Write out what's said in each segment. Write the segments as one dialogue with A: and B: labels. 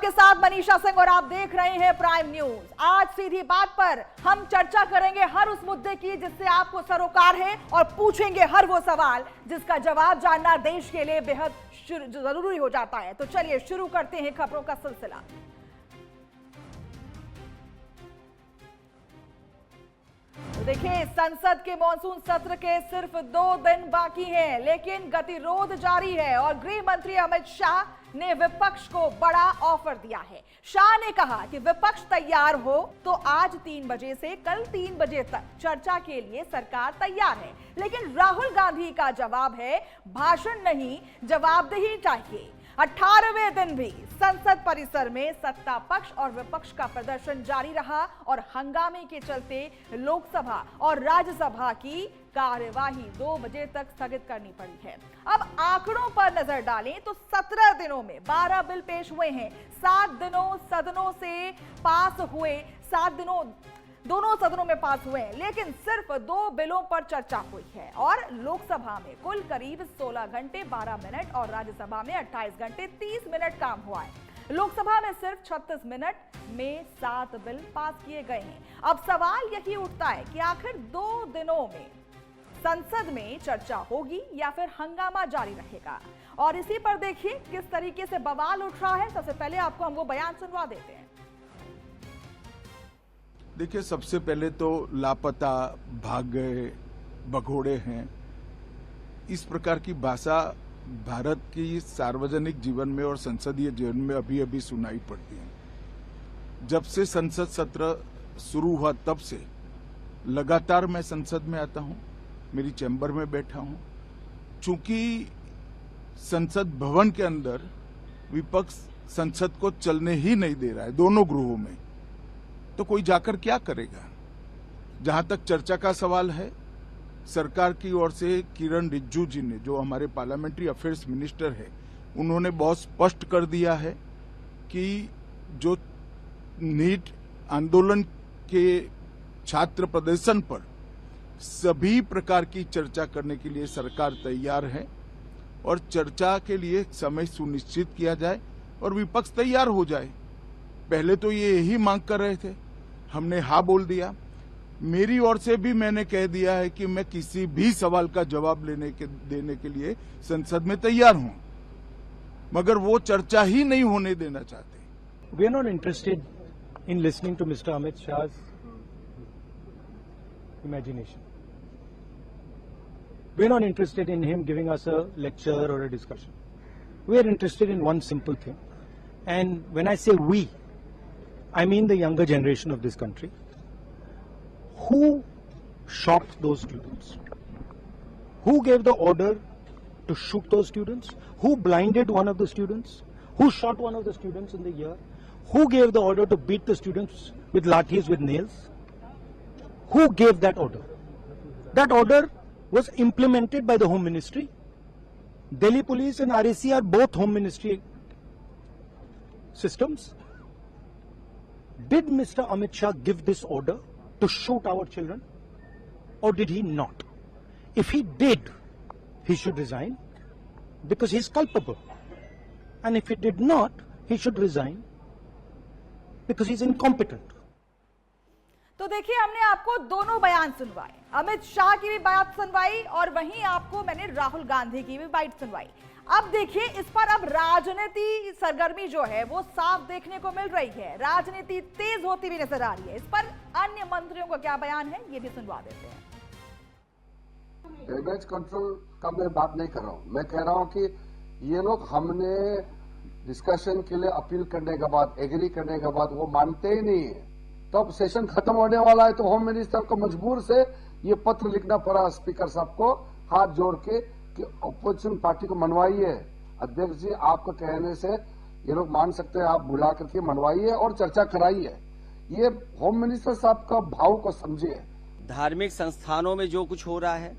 A: आपके साथ मनीषा सिंह और आप देख रहे हैं प्राइम न्यूज। आज सीधी बात पर हम चर्चा करेंगे हर उस मुद्दे की जिससे आपको सरोकार है और पूछेंगे हर वो सवाल जिसका जवाब जानना देश के लिए बेहद जरूरी हो जाता है। तो चलिए शुरू करते हैं खबरों का सिलसिला। तो देखिए, संसद के मॉनसून सत्र के सिर्फ 2 दिन बाकी हैं, लेकिन गतिरोध जारी है और गृह मंत्री अमित शाह ने विपक्ष को बड़ा ऑफर दिया है। शाह ने कहा कि विपक्ष तैयार हो तो आज 3 बजे से कल 3 बजे तक चर्चा के लिए सरकार तैयार है। लेकिन राहुल गांधी का जवाब है, भाषण नहीं, जवाबदेही चाहिए। 18वें दिन भी संसद परिसर में सत्ता पक्ष और विपक्ष का प्रदर्शन जारी रहा और हंगामे के चलते लोकसभा और राज्यसभा की कार्यवाही 2 बजे तक स्थगित करनी पड़ी है। अब आंकड़ों पर नजर डालें तो 17 दिनों में 12 बिल पेश हुए हैं। 7 दिनों सदनों से पास हुए, 7 दिनों दोनों सदनों में पास हुए हैं, लेकिन सिर्फ 2 बिलों पर चर्चा हुई है और लोकसभा में कुल करीब 16 घंटे 12 मिनट और राज्यसभा में 28 घंटे 30 मिनट काम हुआ है। लोकसभा में सिर्फ 36 मिनट में 7 बिल पास किए गए हैं। अब सवाल यही उठता है कि आखिर 2 दिनों में संसद में चर्चा होगी या फिर हंगामा जारी रहेगा। और इसी पर देखिए किस तरीके से बवाल उठ रहा है। सबसे पहले आपको हम वो बयान सुनवा देते हैं।
B: देखिए, सबसे पहले तो लापता, भाग गए, भगोड़े हैं, इस प्रकार की भाषा भारत की सार्वजनिक जीवन में और संसदीय जीवन में अभी अभी सुनाई पड़ती है। जब से संसद सत्र शुरू हुआ तब से लगातार मैं संसद में आता हूं, मेरी चैम्बर में बैठा हूं। चूंकि संसद भवन के अंदर विपक्ष संसद को चलने ही नहीं दे रहा है दोनों गृहों में, तो कोई जाकर क्या करेगा। जहां तक चर्चा का सवाल है, सरकार की ओर से किरण रिजिजू जी ने, जो हमारे पार्लियामेंट्री अफेयर्स मिनिस्टर है, उन्होंने बहुत स्पष्ट कर दिया है कि जो नीट आंदोलन के छात्र प्रदर्शन पर सभी प्रकार की चर्चा करने के लिए सरकार तैयार है और चर्चा के लिए समय सुनिश्चित किया जाए और विपक्ष तैयार हो जाए। पहले तो ये यही मांग कर रहे थे, हमने हाँ बोल दिया। मेरी ओर से भी मैंने कह दिया है कि मैं किसी भी सवाल का जवाब देने के लिए संसद में तैयार हूं, मगर वो चर्चा ही नहीं होने देना चाहते।
C: We are not interested in listening to Mr. Amit Shah's imagination. We are not interested in him giving us a lecture or a discussion. We are interested in one simple thing. And when I say we, I mean the younger generation of this country. Who shot those students? Who gave the order to shoot those students? Who blinded one of the students? Who shot one of the students in the ear? Who gave the order to beat the students with lathis, with nails? Who gave that order? That order was implemented by the Home Ministry. Delhi Police and RAC are both Home Ministry systems. Did Mr. Amit Shah give this order to shoot our children, or did he not? If he did, he should resign because he is culpable. And if he did not, he should resign because he is incompetent.
A: तो देखिए, हमने आपको दोनों बयान सुनवाए, अमित शाह की भी बात सुनवाई और वहीं आपको मैंने राहुल गांधी की भी बात सुनवाई। अब देखिए, इस पर अब राजनीति सरगर्मी जो है वो साफ देखने को मिल रही है। राजनीति तेज होती हुई नजर आ रही है। इस पर अन्य मंत्रियों का क्या बयान है, ये भी सुनवा देते हैं।
D: डैमेज कंट्रोल का मैं बात नहीं कर रहा हूं। मैं कह रहा हूं कि ये लोग हमने डिस्कशन के लिए अपील करने के बाद, एग्री करने के बाद वो मानते ही नहीं है। तब सेशन खत्म होने वाला है तो होम मिनिस्टर को मजबूर से ये पत्र लिखना पड़ा स्पीकर साहब को हाथ जोड़ के कि अपोजिशन पार्टी को मनवाइए। अध्यक्ष जी, आपको कहने से ये लोग मान सकते हैं, आप बुला करके मनवाइए और चर्चा कराइए। ये होम मिनिस्टर साहब का भाव को समझिए।
E: धार्मिक संस्थानों में जो कुछ हो रहा है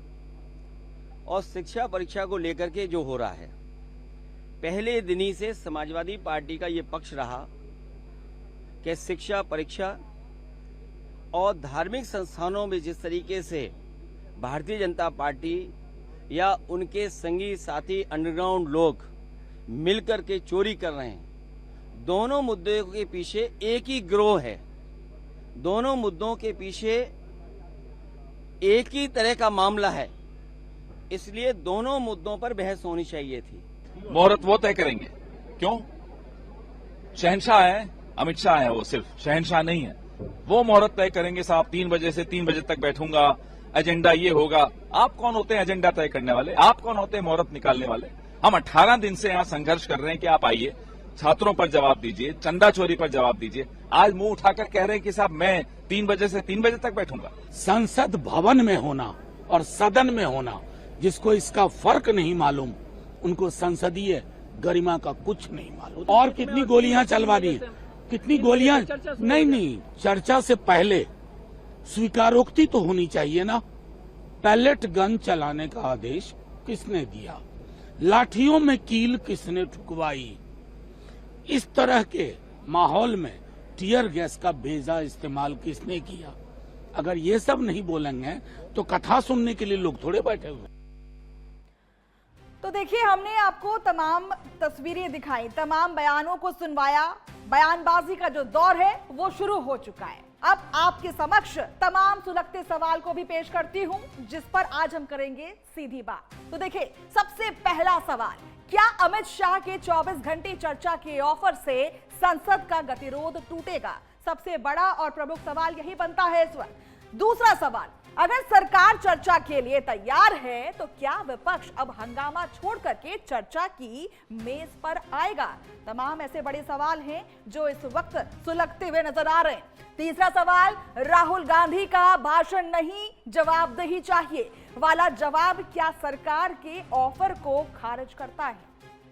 E: और शिक्षा परीक्षा को लेकर के जो हो रहा है, पहले दिन ही से समाजवादी पार्टी का ये पक्ष रहा कि शिक्षा परीक्षा और धार्मिक संस्थानों में जिस तरीके से भारतीय जनता पार्टी या उनके संगी साथी अंडरग्राउंड लोग मिलकर के चोरी कर रहे हैं दोनों मुद्दों के पीछे एक ही गिरोह है, दोनों मुद्दों के पीछे एक ही तरह का मामला है, इसलिए दोनों मुद्दों पर बहस होनी चाहिए थी।
F: मुहूर्त वो तय करेंगे। क्यों? शहंशाह है, अमित शाह है, वो सिर्फ शहंशाह नहीं है। वो मुहूर्त तय करेंगे साहब, 3 बजे से 3 बजे तक बैठूंगा, एजेंडा ये होगा। आप कौन होते हैं एजेंडा तय करने वाले? आप कौन होते हैं मुहूर्त निकालने वाले? हम 18 दिन से यहाँ संघर्ष कर रहे हैं कि आप आइए, छात्रों पर जवाब दीजिए, चंदा चोरी पर जवाब दीजिए। आज मुंह उठाकर कह रहे हैं कि साहब मैं 3 बजे से 3 बजे तक बैठूंगा।
G: संसद भवन में होना और सदन में होना, जिसको इसका फर्क नहीं मालूम, उनको संसदीय गरिमा का कुछ नहीं मालूम। और कितनी गोलियां चलवा दी, कितनी गोलियां, नहीं, चर्चा से पहले स्वीकारोक्ति तो होनी चाहिए ना। पैलेट गन चलाने का आदेश किसने दिया? लाठियों में कील किसने ठुकवाई? इस तरह के माहौल में टीयर गैस का बेजा इस्तेमाल किसने किया? अगर ये सब नहीं बोलेंगे तो कथा सुनने के लिए लोग थोड़े बैठे हुए।
A: तो देखिए, हमने आपको तमाम तस्वीरें दिखाई, तमाम बयानों को सुनवाया। बयानबाजी का जो दौर है वो शुरू हो चुका है। अब आपके समक्ष तमाम सुलगते सवाल को भी पेश करती हूं, जिस पर आज हम करेंगे सीधी बात। तो देखिए, सबसे पहला सवाल, क्या अमित शाह के 24 घंटे चर्चा के ऑफर से संसद का गतिरोध टूटेगा? सबसे बड़ा और प्रमुख सवाल यही बनता है इस वक्त। दूसरा सवाल, अगर सरकार चर्चा के लिए तैयार है तो क्या विपक्ष अब हंगामा छोड़ करके चर्चा की मेज पर आएगा? तमाम ऐसे बड़े सवाल हैं जो इस वक्त सुलगते हुए नजर आ रहे हैं। तीसरा सवाल, राहुल गांधी का भाषण नहीं, जवाबदेही चाहिए वाला जवाब क्या सरकार के ऑफर को खारिज करता है?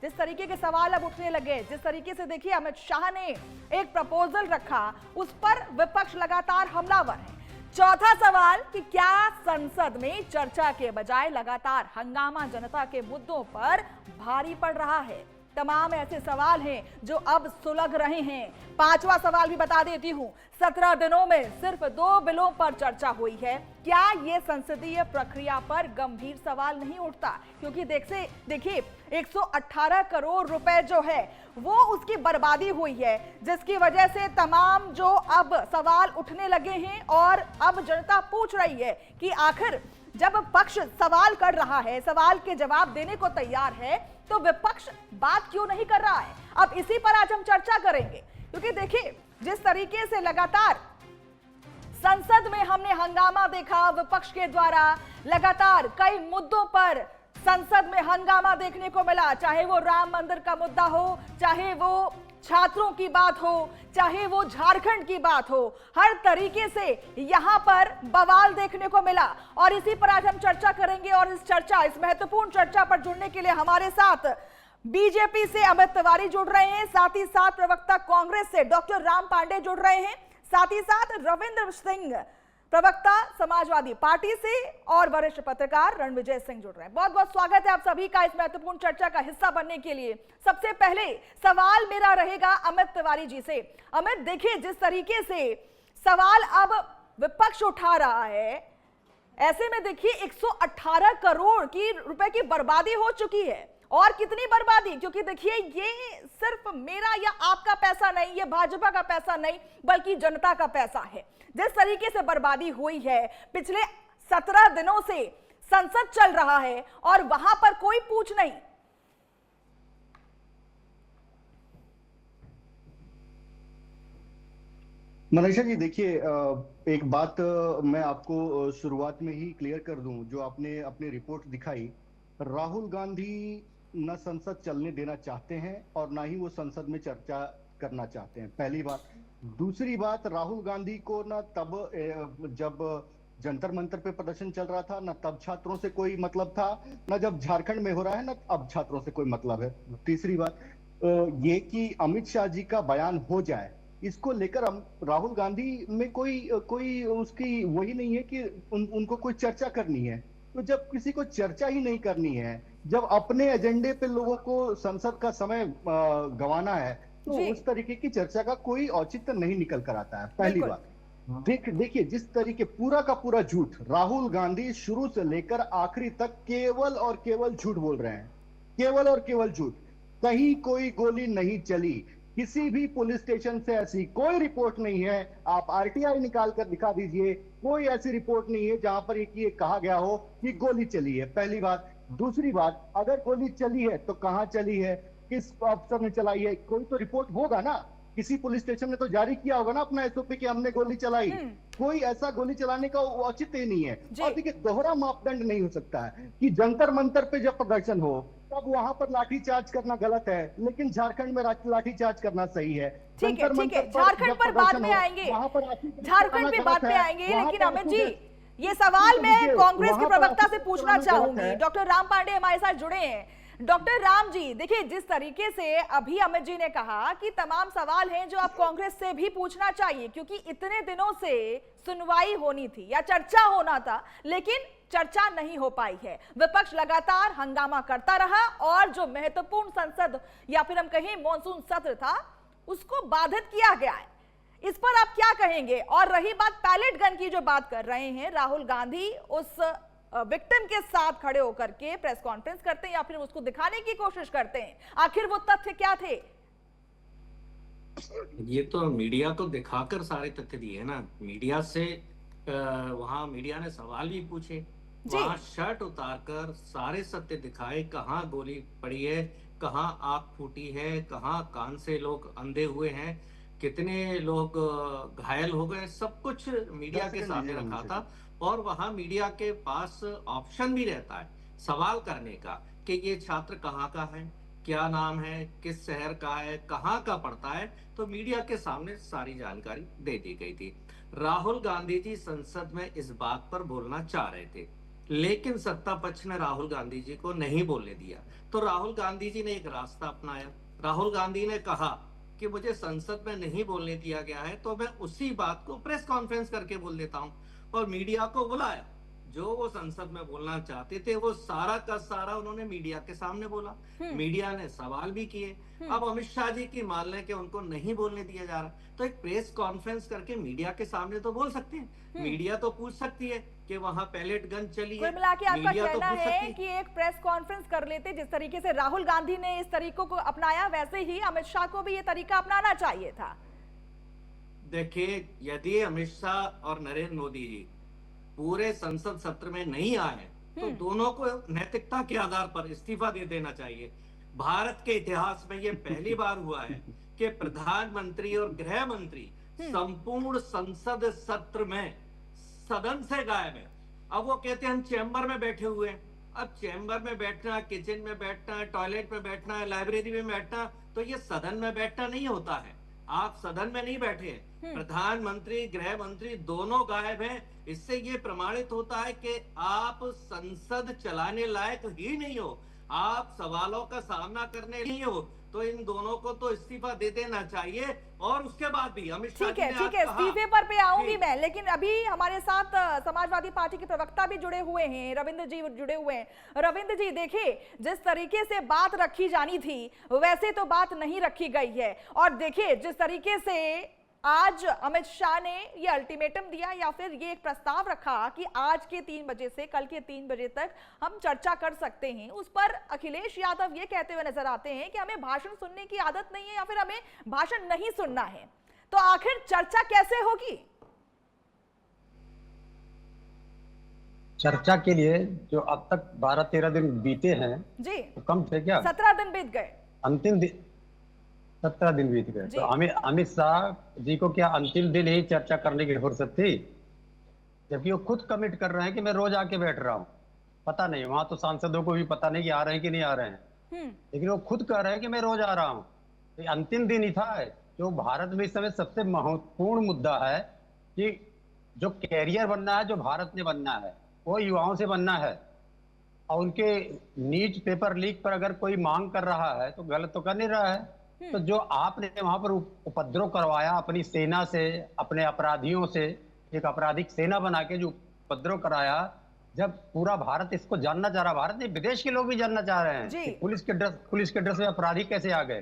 A: जिस तरीके के सवाल अब उठने लगे, जिस तरीके से देखिए अमित शाह ने एक प्रपोजल रखा, उस पर विपक्ष लगातार हमलावर है। चौथा सवाल कि क्या संसद में चर्चा के बजाय लगातार हंगामा जनता के मुद्दों पर भारी पड़ रहा है? तमाम ऐसे सवाल हैं जो अब सुलग रहे हैं। पांचवा सवाल भी बता देती हूं, 17 दिनों में सिर्फ 2 बिलों पर चर्चा हुई है। क्या यह संसदीय प्रक्रिया पर गंभीर सवाल नहीं उठता? क्योंकि देखिए 118 करोड़ रुपए जो है वो उसकी बर्बादी हुई है, जिसकी वजह से तमाम जो अब सवाल उठने लगे हैं और अब जनता पूछ रही है कि आखिर जब पक्ष सवाल कर रहा है, सवाल के जवाब देने को तैयार है, तो विपक्ष बात क्यों नहीं कर रहा है? अब इसी पर आज हम चर्चा करेंगे, क्योंकि देखिए जिस तरीके से लगातार संसद में हमने हंगामा देखा, विपक्ष के द्वारा लगातार कई मुद्दों पर संसद में हंगामा देखने को मिला, चाहे वो राम मंदिर का मुद्दा हो, चाहे वो छात्रों की बात हो, चाहे वो झारखंड की बात हो, हर तरीके से यहां पर बवाल देखने को मिला। और इसी पर आज हम चर्चा करेंगे। और इस महत्वपूर्ण चर्चा पर जुड़ने के लिए हमारे साथ बीजेपी से अमित तिवारी जुड़ रहे हैं, साथ ही साथ प्रवक्ता कांग्रेस से डॉक्टर राम पांडे जुड़ रहे हैं, साथ ही साथ रविंद्र सिंह प्रवक्ता समाजवादी पार्टी से और वरिष्ठ पत्रकार रणविजय सिंह जुड़ रहे हैं। बहुत बहुत स्वागत है आप सभी का इस महत्वपूर्ण चर्चा का हिस्सा बनने के लिए। सबसे पहले सवाल मेरा रहेगा अमित तिवारी जी से। अमित, देखिए जिस तरीके से सवाल अब विपक्ष उठा रहा है, ऐसे में देखिए 118 करोड़ की रुपए की बर्बादी हो चुकी है। और कितनी बर्बादी, क्योंकि देखिए ये सिर्फ मेरा या आपका पैसा नहीं, ये भाजपा का पैसा नहीं, बल्कि जनता का पैसा है। जिस तरीके से बर्बादी हुई है, पिछले 17 दिनों से संसद चल रहा है और वहां पर कोई पूछ नहीं।
H: मनीषा जी, देखिए एक बात मैं आपको शुरुआत में ही क्लियर कर दूं। जो आपने अपनी रिपोर्ट दिखाई, राहुल गांधी न संसद चलने देना चाहते हैं और ना ही वो संसद में चर्चा करना चाहते हैं, पहली बात। दूसरी बात, राहुल गांधी को न तब जब जंतर मंतर पे प्रदर्शन चल रहा था, न तब छात्रों से कोई मतलब था, न जब झारखंड में हो रहा है, न अब छात्रों से कोई मतलब है। तीसरी बात ये कि अमित शाह जी का बयान हो जाए, इसको लेकर राहुल गांधी में कोई उसकी वही नहीं है कि उनको कोई चर्चा करनी है। तो जब किसी को चर्चा ही नहीं करनी है, जब अपने एजेंडे पे लोगों को संसद का समय गंवाना है, तो उस तरीके की चर्चा का कोई औचित्य नहीं निकल कर आता है, पहली बात। देखिए जिस तरीके पूरा का पूरा झूठ, राहुल गांधी शुरू से लेकर आखिरी तक केवल और केवल झूठ बोल रहे हैं, केवल और केवल झूठ। कहीं कोई गोली नहीं चली, किसी भी पुलिस स्टेशन से ऐसी कोई रिपोर्ट नहीं है। आप आरटीआई निकाल कर दिखा दीजिए, कोई ऐसी रिपोर्ट नहीं है जहां पर ये कहा गया हो कि गोली चली है। पहली बात। दूसरी बात, अगर गोली चली है तो कहां चली है, किस अफसर ने चलाई है, कोई तो रिपोर्ट होगा ना। किसी पुलिस स्टेशन ने तो जारी किया होगा ना अपना एसओपी कि हमने गोली चलाई। कोई ऐसा गोली चलाने का औचित्य नहीं है। और देखिए, दोहरा मापदंड नहीं हो सकता है कि जंतर मंतर पे जब प्रदर्शन हो तब वहां पर लाठीचार्ज करना गलत है, लेकिन झारखंड में लाठीचार्ज करना सही है।
A: ठीक है, ठीक है, झारखंड पर बाद में आएंगे, झारखंड पे बाद में आएंगे। लेकिन अमित जी, ये सवाल मैं कांग्रेस के प्रवक्ता से पूछना चाहूंगी। डॉक्टर राम पांडे हमारे साथ जुड़े हैं। डॉक्टर राम जी, देखिए, जिस तरीके से अभी अमित जी ने कहा कि तमाम सवाल हैं जो आप कांग्रेस से भी पूछना चाहिए, क्योंकि इतने दिनों से सुनवाई होनी थी या चर्चा होना था, लेकिन चर्चा नहीं हो पाई है। विपक्ष लगातार हंगामा करता रहा और जो महत्वपूर्ण संसद या फिर हम कहें मॉनसून सत्र था, उसको बाधित किया गया है। इस पर आप क्या कहेंगे? और रही बात पैलेट गन की जो बात कर रहे हैं, राहुल गांधी उस विक्टिम के साथ खड़े होकर के प्रेस कॉन्फ्रेंस करते हैं या फिर उसको दिखाने की कोशिश करते हैं, आखिर वो तथ्य क्या थे?
I: ये तो मीडिया को दिखाकर सारे तथ्य दिए ना। मीडिया से वहां मीडिया ने सवाल भी पूछे, वहां शर्ट उतारकर सारे सत्य दिखाए, कहाँ गोली पड़ी है, कहाँ आग फूटी है, कहाँ कान से लोग अंधे हुए हैं, कितने लोग घायल हो गए, सब कुछ मीडिया के सामने रखा था। और वहां मीडिया के पास ऑप्शन भी रहता है सवाल करने का कि ये छात्र कहाँ का है, क्या नाम है, किस शहर का है, कहाँ का पढ़ता है। तो मीडिया के सामने सारी जानकारी दे दी गई थी। राहुल गांधी जी संसद में इस बात पर बोलना चाह रहे थे, लेकिन सत्ता पक्ष ने राहुल गांधी जी को नहीं बोलने दिया। तो राहुल गांधी जी ने एक रास्ता अपनाया। राहुल गांधी ने कहा कि मुझे संसद में नहीं बोलने दिया गया है, तो मैं उसी बात को प्रेस कॉन्फ्रेंस करके बोल देता हूं। और मीडिया को बुलाया, जो वो संसद में बोलना चाहते थे वो सारा का सारा उन्होंने मीडिया के सामने बोला। मीडिया ने सवाल भी किए। अब अमित शाह जी की मान लें कि उनको नहीं बोलने दिया जा रहा, तो एक प्रेस कॉन्फ्रेंस करके मीडिया के सामने तो बोल सकते हैं। मीडिया तो पूछ सकती है कि वहां पैलेट गन चली है।
A: कुल मिला के आपका कहना है कि एक प्रेस कॉन्फ्रेंस कर लेते, जिस तरीके से राहुल गांधी ने इस तरीकों को अपनाया, वैसे ही अमित शाह को भी ये तरीका अपनाना चाहिए था।
I: देखिए, यदि अमित शाह और नरेंद्र मोदी जी पूरे संसद सत्र में नहीं आए तो दोनों को नैतिकता के आधार पर इस्तीफा दे देना चाहिए। भारत के इतिहास में ये पहली बार हुआ है कि प्रधानमंत्री और गृह मंत्री संपूर्ण संसद सत्र में सदन से गायब है। अब वो कहते हैं हम चैम्बर में बैठे हुए हैं। अब चैम्बर में बैठना, किचन में बैठना है, टॉयलेट में बैठना है, लाइब्रेरी में बैठना, तो ये सदन में बैठना नहीं होता है। आप सदन में नहीं बैठे हैं, प्रधानमंत्री गृह मंत्री दोनों गायब हैं। इससे ये प्रमाणित होता है कि आप संसद चलाने लायक ही नहीं हो, आप सवालों का सामना करने नहीं हो। तो इन दोनों को तो इस्तीफा दे देना चाहिए। और उसके बाद भी अमित शाह
A: ठीक है, इस्तीफे पर पे आऊंगी मैं, लेकिन अभी हमारे साथ समाजवादी पार्टी के प्रवक्ता भी जुड़े हुए हैं, रविंद्र जी जुड़े हुए हैं। रविंद्र जी, देखिए, जिस तरीके से बात रखी जानी थी वैसे तो बात नहीं रखी गई है। और देखिए, जिस तरीके से आज अमित शाह ने ये अल्टीमेटम दिया या फिर ये एक प्रस्ताव रखा कि आज के 3 बजे से कल के 3 बजे तक हम चर्चा कर सकते हैं, उस पर अखिलेश यादव ये कहते हुए नजर आते हैं कि हमें भाषण सुनने की आदत नहीं है या फिर हमें भाषण नहीं सुनना है। तो आखिर चर्चा कैसे होगी?
J: चर्चा के लिए जो अब तक 12-13 दिन बीते हैं
A: जी,
J: तो कम थे क्या?
A: 17 दिन बीत गए।
J: अंतिम दिन 17 दिन बीत गए। तो अमित शाह जी को क्या अंतिम दिन ही चर्चा करने की फुर्सत थी? जबकि वो खुद कमिट कर रहे हैं कि मैं रोज आके बैठ रहा हूँ। पता नहीं, वहां तो सांसदों को भी पता नहीं कि आ रहे हैं कि नहीं आ रहे हैं, लेकिन वो खुद कह रहे हैं कि मैं रोज आ रहा हूँ। तो अंतिम दिन ही था। जो भारत में इस समय सबसे महत्वपूर्ण मुद्दा है कि जो कैरियर बनना है, जो भारत ने बनना है, वो युवाओं से बनना है। और उनके नीट पेपर लीक पर अगर कोई मांग कर रहा है तो गलत तो कर नहीं रहा है। तो जो आपने वहां पर उपद्रव करवाया अपनी सेना से, अपने अपराधियों से, एक आपराधिक सेना बना के जो उपद्रव कराया, जब पूरा भारत इसको जानना चाह रहा, भारत नहीं विदेश के लोग भी जानना चाह रहे हैं कि पुलिस के ड्रेस में अपराधी कैसे आ गए।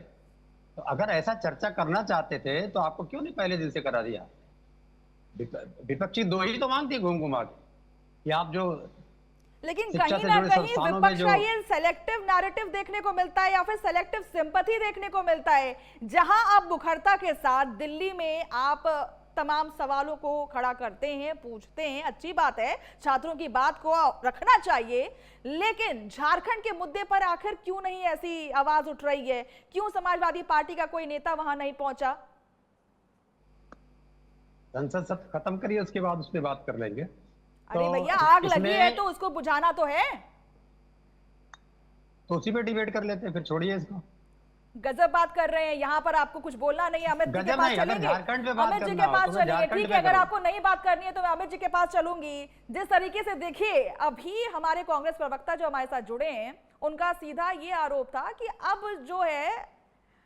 J: तो अगर ऐसा चर्चा करना चाहते थे तो आपको क्यों नहीं पहले दिन से करा दिया? विपक्षी 2 ही तो मांगती घूम घुमा के कि आप जो
A: लेकिन
J: शिक्षा
A: कहीं
J: से
A: ना
J: जुड़े
A: कहीं
J: संस्थानों में
A: विपक्ष
J: जो
A: का ये सेलेक्टिव नैरेटिव देखने को मिलता है या फिर सेलेक्टिव सिंपैथी देखने को मिलता है, जहां आप मुखरता के साथ दिल्ली में आप तमाम सवालों को खड़ा करते हैं, पूछते हैं, अच्छी बात है, छात्रों की बात को रखना चाहिए, लेकिन झारखंड के मुद्दे पर आखिर क्यों नहीं ऐसी आवाज उठ रही है? क्यों समाजवादी पार्टी का कोई नेता वहां नहीं पहुंचा?
J: संसद सत्र खत्म करिए, उसके बाद उस पर बात कर लेंगे।
A: अरे
J: तो
A: भैया, आग लगी
J: इसमें-
A: है तो उसको बुझाना तो है।
J: तो उसी पे डिबेट कर लेते हैं, फिर छोड़िए इसको।
A: गजब बात कर रहे हैं, यहाँ पर आपको कुछ बोलना नहीं है। अमित जी के
J: गजब
A: पास
J: नहीं, अगर
A: चलेंगे,
J: झारखंड पे बात
A: अमित जी
J: करना
A: के
J: हो
A: पास
J: तो मैं
A: चलेंगे,
J: झारखंड
A: ठीक
J: पे
A: है। अगर
J: करूं।
A: आपको नहीं बात करनी है तो मैं अमित जी के पास चलूंगी। जिस तरीके से देखिए, अभी हमारे कांग्रेस प्रवक्ता जो हमारे साथ जुड़े हैं, उनका सीधा ये आरोप था कि अब जो है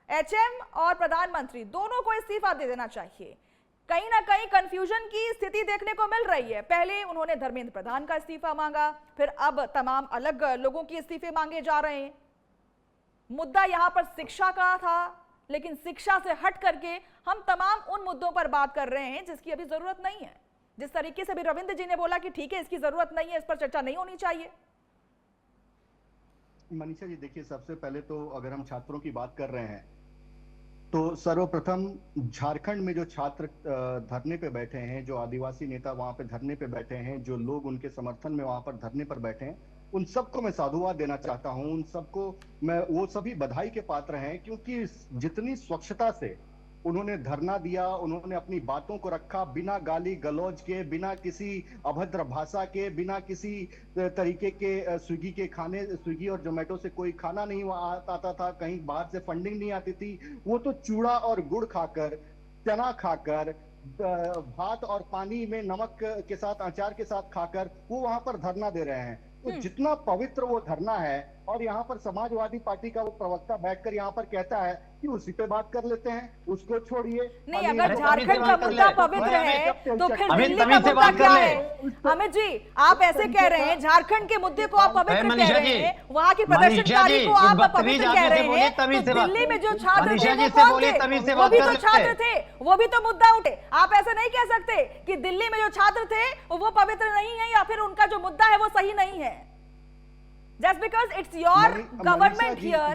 A: एचएम और प्रधानमंत्री दोनों को इस्तीफा दे देना चाहिए। कहीं ना कहीं कंफ्यूजन की स्थिति देखने को मिल रही है। पहले उन्होंने धर्मेंद्र प्रधान का इस्तीफा मांगा, फिर अब तमाम अलग लोगों के इस्तीफे मांगे जा रहे हैं। मुद्दा यहां पर शिक्षा का था, लेकिन शिक्षा से हट करके हम तमाम उन मुद्दों पर बात कर रहे हैं जिसकी अभी जरूरत नहीं है। जिस तरीके से भी रविंद्र जी ने बोला कि ठीक है, इसकी जरूरत नहीं है, इस पर चर्चा नहीं होनी चाहिए।
H: मनीषा जी देखिए, सबसे पहले तो अगर हम छात्रों की बात कर रहे हैं तो सर्वप्रथम झारखंड में जो छात्र धरने पे बैठे हैं, जो आदिवासी नेता वहां पे धरने पे बैठे हैं, जो लोग उनके समर्थन में वहां पर धरने पर बैठे हैं, उन सबको मैं साधुवाद देना चाहता हूं। उन सबको मैं, वो सभी बधाई के पात्र हैं, क्योंकि जितनी स्वच्छता से उन्होंने धरना दिया, उन्होंने अपनी बातों को रखा, बिना गाली गलौज के, बिना किसी अभद्र भाषा के, बिना किसी तरीके के स्विगी के खाने, स्विगी और जोमेटो से कोई खाना नहीं आता था, कहीं बाहर से फंडिंग नहीं आती थी। वो तो चूड़ा और गुड़ खाकर, चना खाकर, भात और पानी में नमक के साथ, अचार के साथ खाकर वो वहां पर धरना दे रहे हैं। तो जितना पवित्र वो धरना है, और यहाँ पर समाजवादी पार्टी का वो प्रवक्ता बैठकर यहाँ पर कहता है कि उसी पे बात कर लेते हैं, उसको छोड़िए।
A: नहीं, अगर झारखंड का मुद्दा पवित्र है तो फिर दिल्ली का मुद्दा क्या है? अमित जी, आप ऐसे कह रहे हैं, झारखंड के मुद्दे को आप पवित्र कह रहे हैं, वहाँ की प्रदर्शनकारी को आप पवित्र कह रहे हैं, तो दिल्ली में जो छात्र थे वो कौन थे? वो भी तो छात्र थे, वो भी तो मुद्दा उठे। आप ऐसे नहीं कह सकते कि दिल्ली में जो छात्र थे वो पवित्र नहीं है या फिर उनका जो मुद्दा है वो सही नहीं है। Just because it's your government here.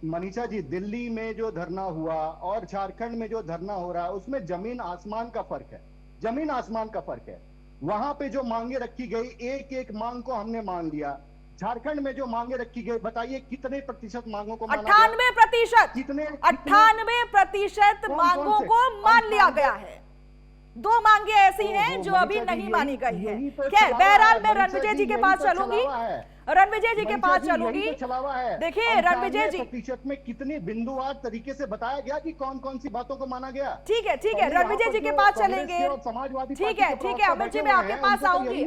H: Manisha ji, Delhi में जो धरना हुआ और झारखंड में जो धरना हो रहा है, उसमें जमीन आसमान का फर्क है, जमीन आसमान का फर्क है। वहां पे जो मांगे रखी गई, एक एक मांग को हमने मान लिया। झारखंड में जो मांगे रखी गई, बताइए कितने प्रतिशत मांगों को?
A: 98%।
H: कितने?
A: 98% मांगों को मान लिया गया है। 2 मांगे ऐसी हैं जो अभी नहीं मानी गई है। खैर, बहरहाल मैं रणविजय जी के पास चलूंगी, रणविजय जी के पास चलूंगी। देखिए रणविजय जी,
H: प्रतिशत में कितने बिंदुवार तरीके से बताया गया कि कौन कौन सी बातों को माना गया।
A: ठीक है, ठीक है, रणविजय जी के पास चलेंगे। ठीक है, ठीक है, अमित जी मैं आपके पास आऊंगी।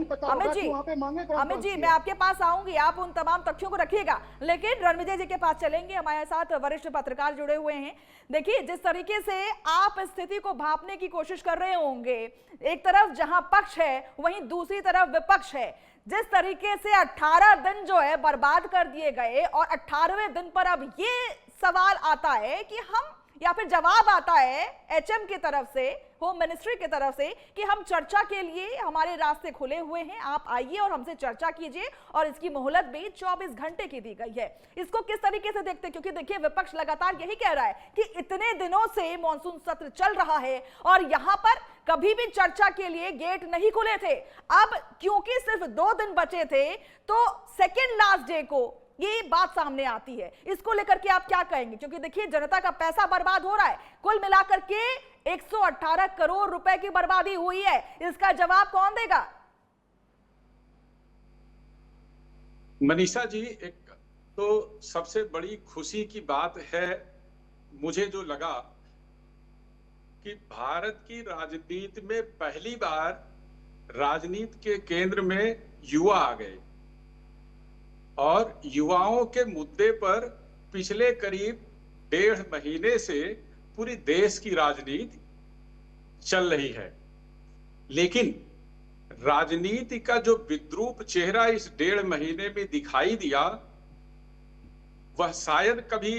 A: अमित जी मैं आपके पास आऊंगी, आप उन तमाम तथ्यों को रखिएगा, लेकिन रणविजय जी के पास चलेंगे। हमारे साथ वरिष्ठ पत्रकार जुड़े हुए हैं। देखिए, जिस तरीके से आप स्थिति को भांपने की कोशिश कर रहे होंगे, एक तरफ जहां पक्ष है वहीं दूसरी तरफ विपक्ष है। जिस तरीके से 18 दिन जो है बर्बाद कर दिए गए और 18वें दिन पर अब ये सवाल आता है कि हम, या फिर जवाब आता है एचएम की तरफ से, होम मिनिस्ट्री की तरफ से, कि हम चर्चा के लिए, हमारे रास्ते खुले हुए हैं, आप आइए और हमसे चर्चा कीजिए, और इसकी मोहलत भी 24 घंटे की दी गई है। इसको किस तरीके से देखते हैं? क्योंकि देखिए, विपक्ष लगातार यही कह रहा है कि इतने दिनों से मॉनसून सत्र चल रहा है और यहां पर कभी भी चर्चा के लिए गेट नहीं खुले थे। अब क्योंकि सिर्फ 2 दिन बचे थे तो सेकेंड लास्ट डे को ये बात सामने आती है। इसको लेकर के आप क्या कहेंगे? क्योंकि देखिए, जनता का पैसा बर्बाद हो रहा है, कुल मिलाकर के 118 करोड़ रुपए की बर्बादी हुई है। इसका जवाब कौन देगा?
K: मनीषा जी, एक तो सबसे बड़ी खुशी की बात है, मुझे जो लगा कि भारत की राजनीति में पहली बार राजनीति के केंद्र में युवा आ गए और युवाओं के मुद्दे पर पिछले करीब 1.5 महीने से पूरी देश की राजनीति चल रही है। लेकिन राजनीति का जो विद्रूप चेहरा इस 1.5 महीने में दिखाई दिया, वह शायद कभी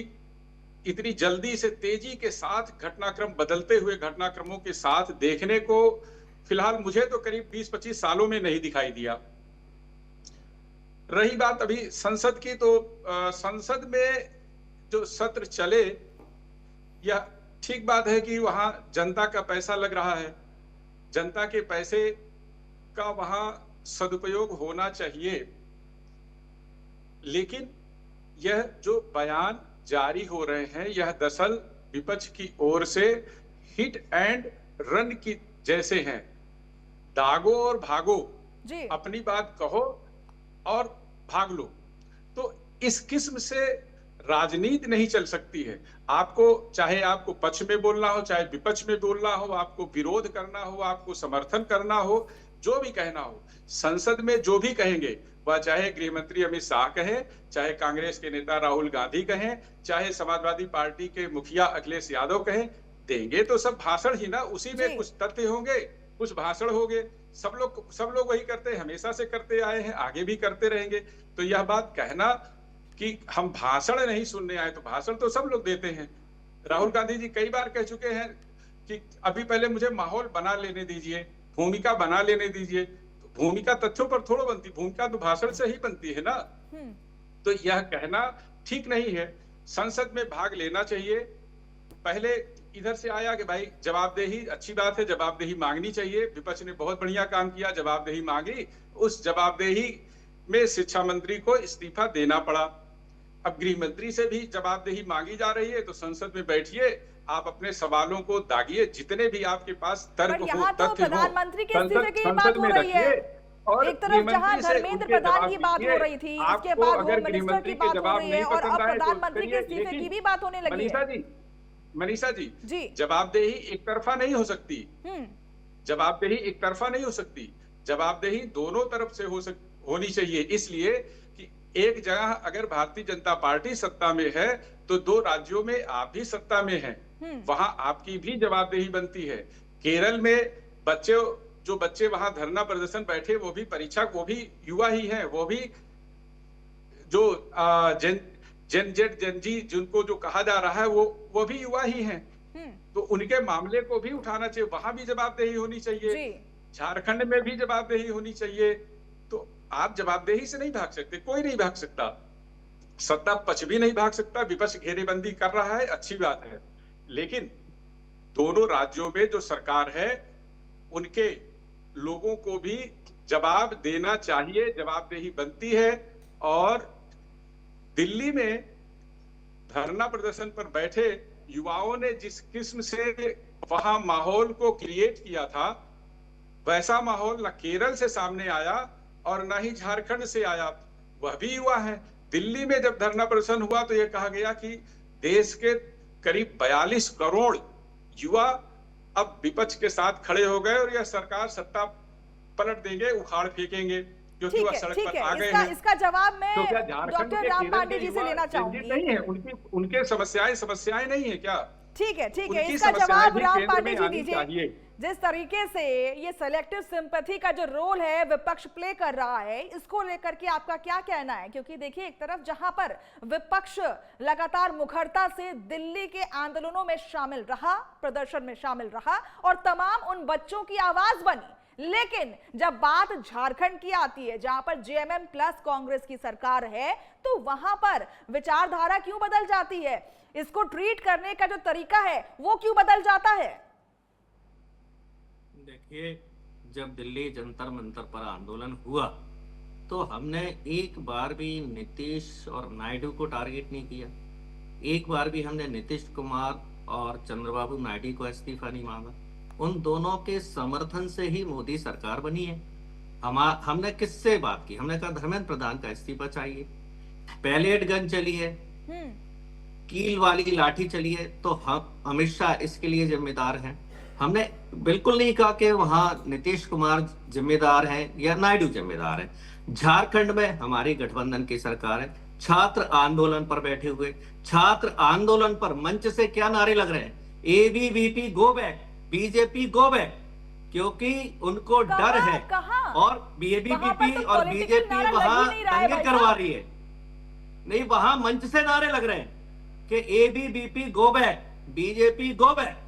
K: इतनी जल्दी से तेजी के साथ घटनाक्रम, बदलते हुए घटनाक्रमों के साथ देखने को फिलहाल मुझे तो करीब 20-25 सालों में नहीं दिखाई दिया। रही बात अभी संसद की, तो संसद में जो सत्र चले, यह ठीक बात है कि वहां जनता का पैसा लग रहा है, जनता के पैसे का वहां सदुपयोग होना चाहिए। लेकिन यह जो बयान जारी हो रहे हैं, यह दरअसल विपक्ष की ओर से हिट एंड रन की जैसे हैं। दागो और भागो
A: जी।
K: अपनी बात कहो और भाग लो। तो इस किस्म से राजनीति नहीं चल सकती है। आपको चाहे आपको पक्ष में बोलना हो, चाहे विपक्ष में बोलना हो, आपको विरोध करना हो, आपको समर्थन करना हो, जो भी कहना हो, संसद में जो भी कहेंगे, वह चाहे गृह मंत्री अमित शाह कहें, चाहे कांग्रेस के नेता राहुल गांधी कहें, चाहे समाजवादी पार्टी के मुखिया अखिलेश यादव कहें, देंगे तो सब भाषण ही ना, उसी में कुछ तथ्य होंगे, कुछ भाषण होंगे। सब लोग वही करते हैं, हमेशा से करते आए हैं, आगे भी करते रहेंगे। तो यह बात कहना कि हम भाषण नहीं सुनने आए, तो भाषण तो सब लोग देते हैं। राहुल गांधी जी कई बार कह चुके हैं कि अभी पहले मुझे माहौल बना लेने दीजिए, भूमिका बना लेने दीजिए। तो भूमिका तथ्यों पर थोड़ा बनती, भूमिका तो भाषण से ही बनती है ना। तो यह कहना ठीक नहीं है। संसद में भाग लेना चाहिए। पहले इधर से आया कि भाई जवाबदेही, अच्छी बात है, जवाबदेही मांगनी चाहिए। विपक्ष ने बहुत बढ़िया काम किया, जवाबदेही मांगी। उस जवाबदेही में शिक्षा मंत्री को इस्तीफा देना पड़ा। अब गृह मंत्री से भी जवाबदेही मांगी जा रही है, तो संसद में बैठिए, आप अपने सवालों को दागिए, जितने भी आपके पास तर्क हो, तथ्य हो,
A: प्रधानमंत्री के इस्तीफे की बात हो रही है।
K: और
A: एक तरफ जहां धर्मेंद्र प्रधान की बात हो रही थी, इसके बाद होम मिनिस्टर की बात हो रही है, और अब प्रधानमंत्री के इस्तीफे की भी बात होने लगी है।
K: मनीषा जी, जवाबदेही एक तरफा नहीं हो सकती। जवाबदेही एक तरफा नहीं हो सकती। जवाबदेही दोनों तरफ से होनी चाहिए। इसलिए कि एक जगह अगर भारतीय जनता पार्टी सत्ता में है, तो 2 राज्यों में आप भी सत्ता में हैं, वहां आपकी भी जवाबदेही बनती है। केरल में जो बच्चे वहां धरना प्रदर्शन बैठे, वो भी परीक्षा, वो भी युवा ही हैं, वो भी जो जेन जी जिनको जो कहा जा रहा है, वो भी युवा ही हैं। तो उनके मामले को भी उठाना चाहिए, वहां भी जवाबदेही होनी चाहिए। झारखंड में भी जवाबदेही होनी चाहिए। तो आप जवाबदेही से नहीं भाग सकते, कोई नहीं भाग सकता, सत्ता पक्ष भी नहीं भाग सकता। विपक्ष घेरेबंदी कर रहा है, अच्छी बात है, लेकिन दोनों राज्यों में जो सरकार है, उनके लोगों को भी जवाब देना चाहिए, जवाबदेही बनती है। और दिल्ली में धरना प्रदर्शन पर बैठे युवाओं ने जिस किस्म से वहां माहौल को क्रिएट किया था, वैसा माहौल न केरल से सामने आया और न ही झारखंड से आया। वह भी युवा है। दिल्ली में जब धरना प्रदर्शन हुआ, तो यह कहा गया कि देश के करीब 42 करोड़ युवा अब विपक्ष के साथ खड़े हो गए और यह सरकार सत्ता पलट देंगे, उखाड़ फेंकेंगे, क्योंकि वह सड़क पर आ गए हैं।
A: इसका जवाब मैं
K: तो क्या झारखंड
A: डॉक्टर राम पांडे जी से लेना चाहूंगी।
K: नहीं है उनके समस्याएं नहीं है क्या?
A: ठीक है, इसका जवाब राम पांडे जी दीजिए। जिस तरीके से ये सेलेक्टिव सिंपैथी का जो रोल है विपक्ष प्ले कर रहा है, इसको लेकर के आपका क्या कहना है? क्योंकि देखिए, एक तरफ जहां पर विपक्ष लगातार मुखरता से दिल्ली के आंदोलनों में शामिल रहा, प्रदर्शन में शामिल रहा और तमाम उन बच्चों की आवाज बनी, लेकिन जब बात झारखंड की आती है, जहां पर जेएमएम प्लस कांग्रेस की सरकार है, तो वहां पर विचारधारा क्यों बदल जाती है? इसको ट्रीट करने का जो तरीका है वो क्यों बदल जाता है?
I: देखिए, जब दिल्ली जंतर मंतर पर आंदोलन हुआ, तो हमने एक बार भी नीतीश और नायडू को टारगेट नहीं किया। एक बार भी हमने नीतीश कुमार और चंद्रबाबू नायडू को इस्तीफा नहीं मांगा। उन दोनों के समर्थन से ही मोदी सरकार बनी है। हमने किससे बात की? हमने कहा धर्मेंद्र प्रधान का इस्तीफा चाहिए। पैलेट गन चली है, कील वाली लाठी चली है, तो हम अमित शाह इसके लिए जिम्मेदार हैं। हमने बिल्कुल नहीं कहा कि वहां नीतीश कुमार जिम्मेदार हैं या नायडू जिम्मेदार हैं। झारखंड में हमारी गठबंधन की सरकार है। छात्र आंदोलन पर बैठे हुए, छात्र आंदोलन पर मंच से क्या नारे लग रहे हैं? ABVP go back, BJP go back, क्योंकि उनको डर है। और एबीवीपी और बीजेपी वहां दंगे करवा रही है। नहीं, वहां मंच से नारे लग रहे हैं कि ABVP go back, BJP go back.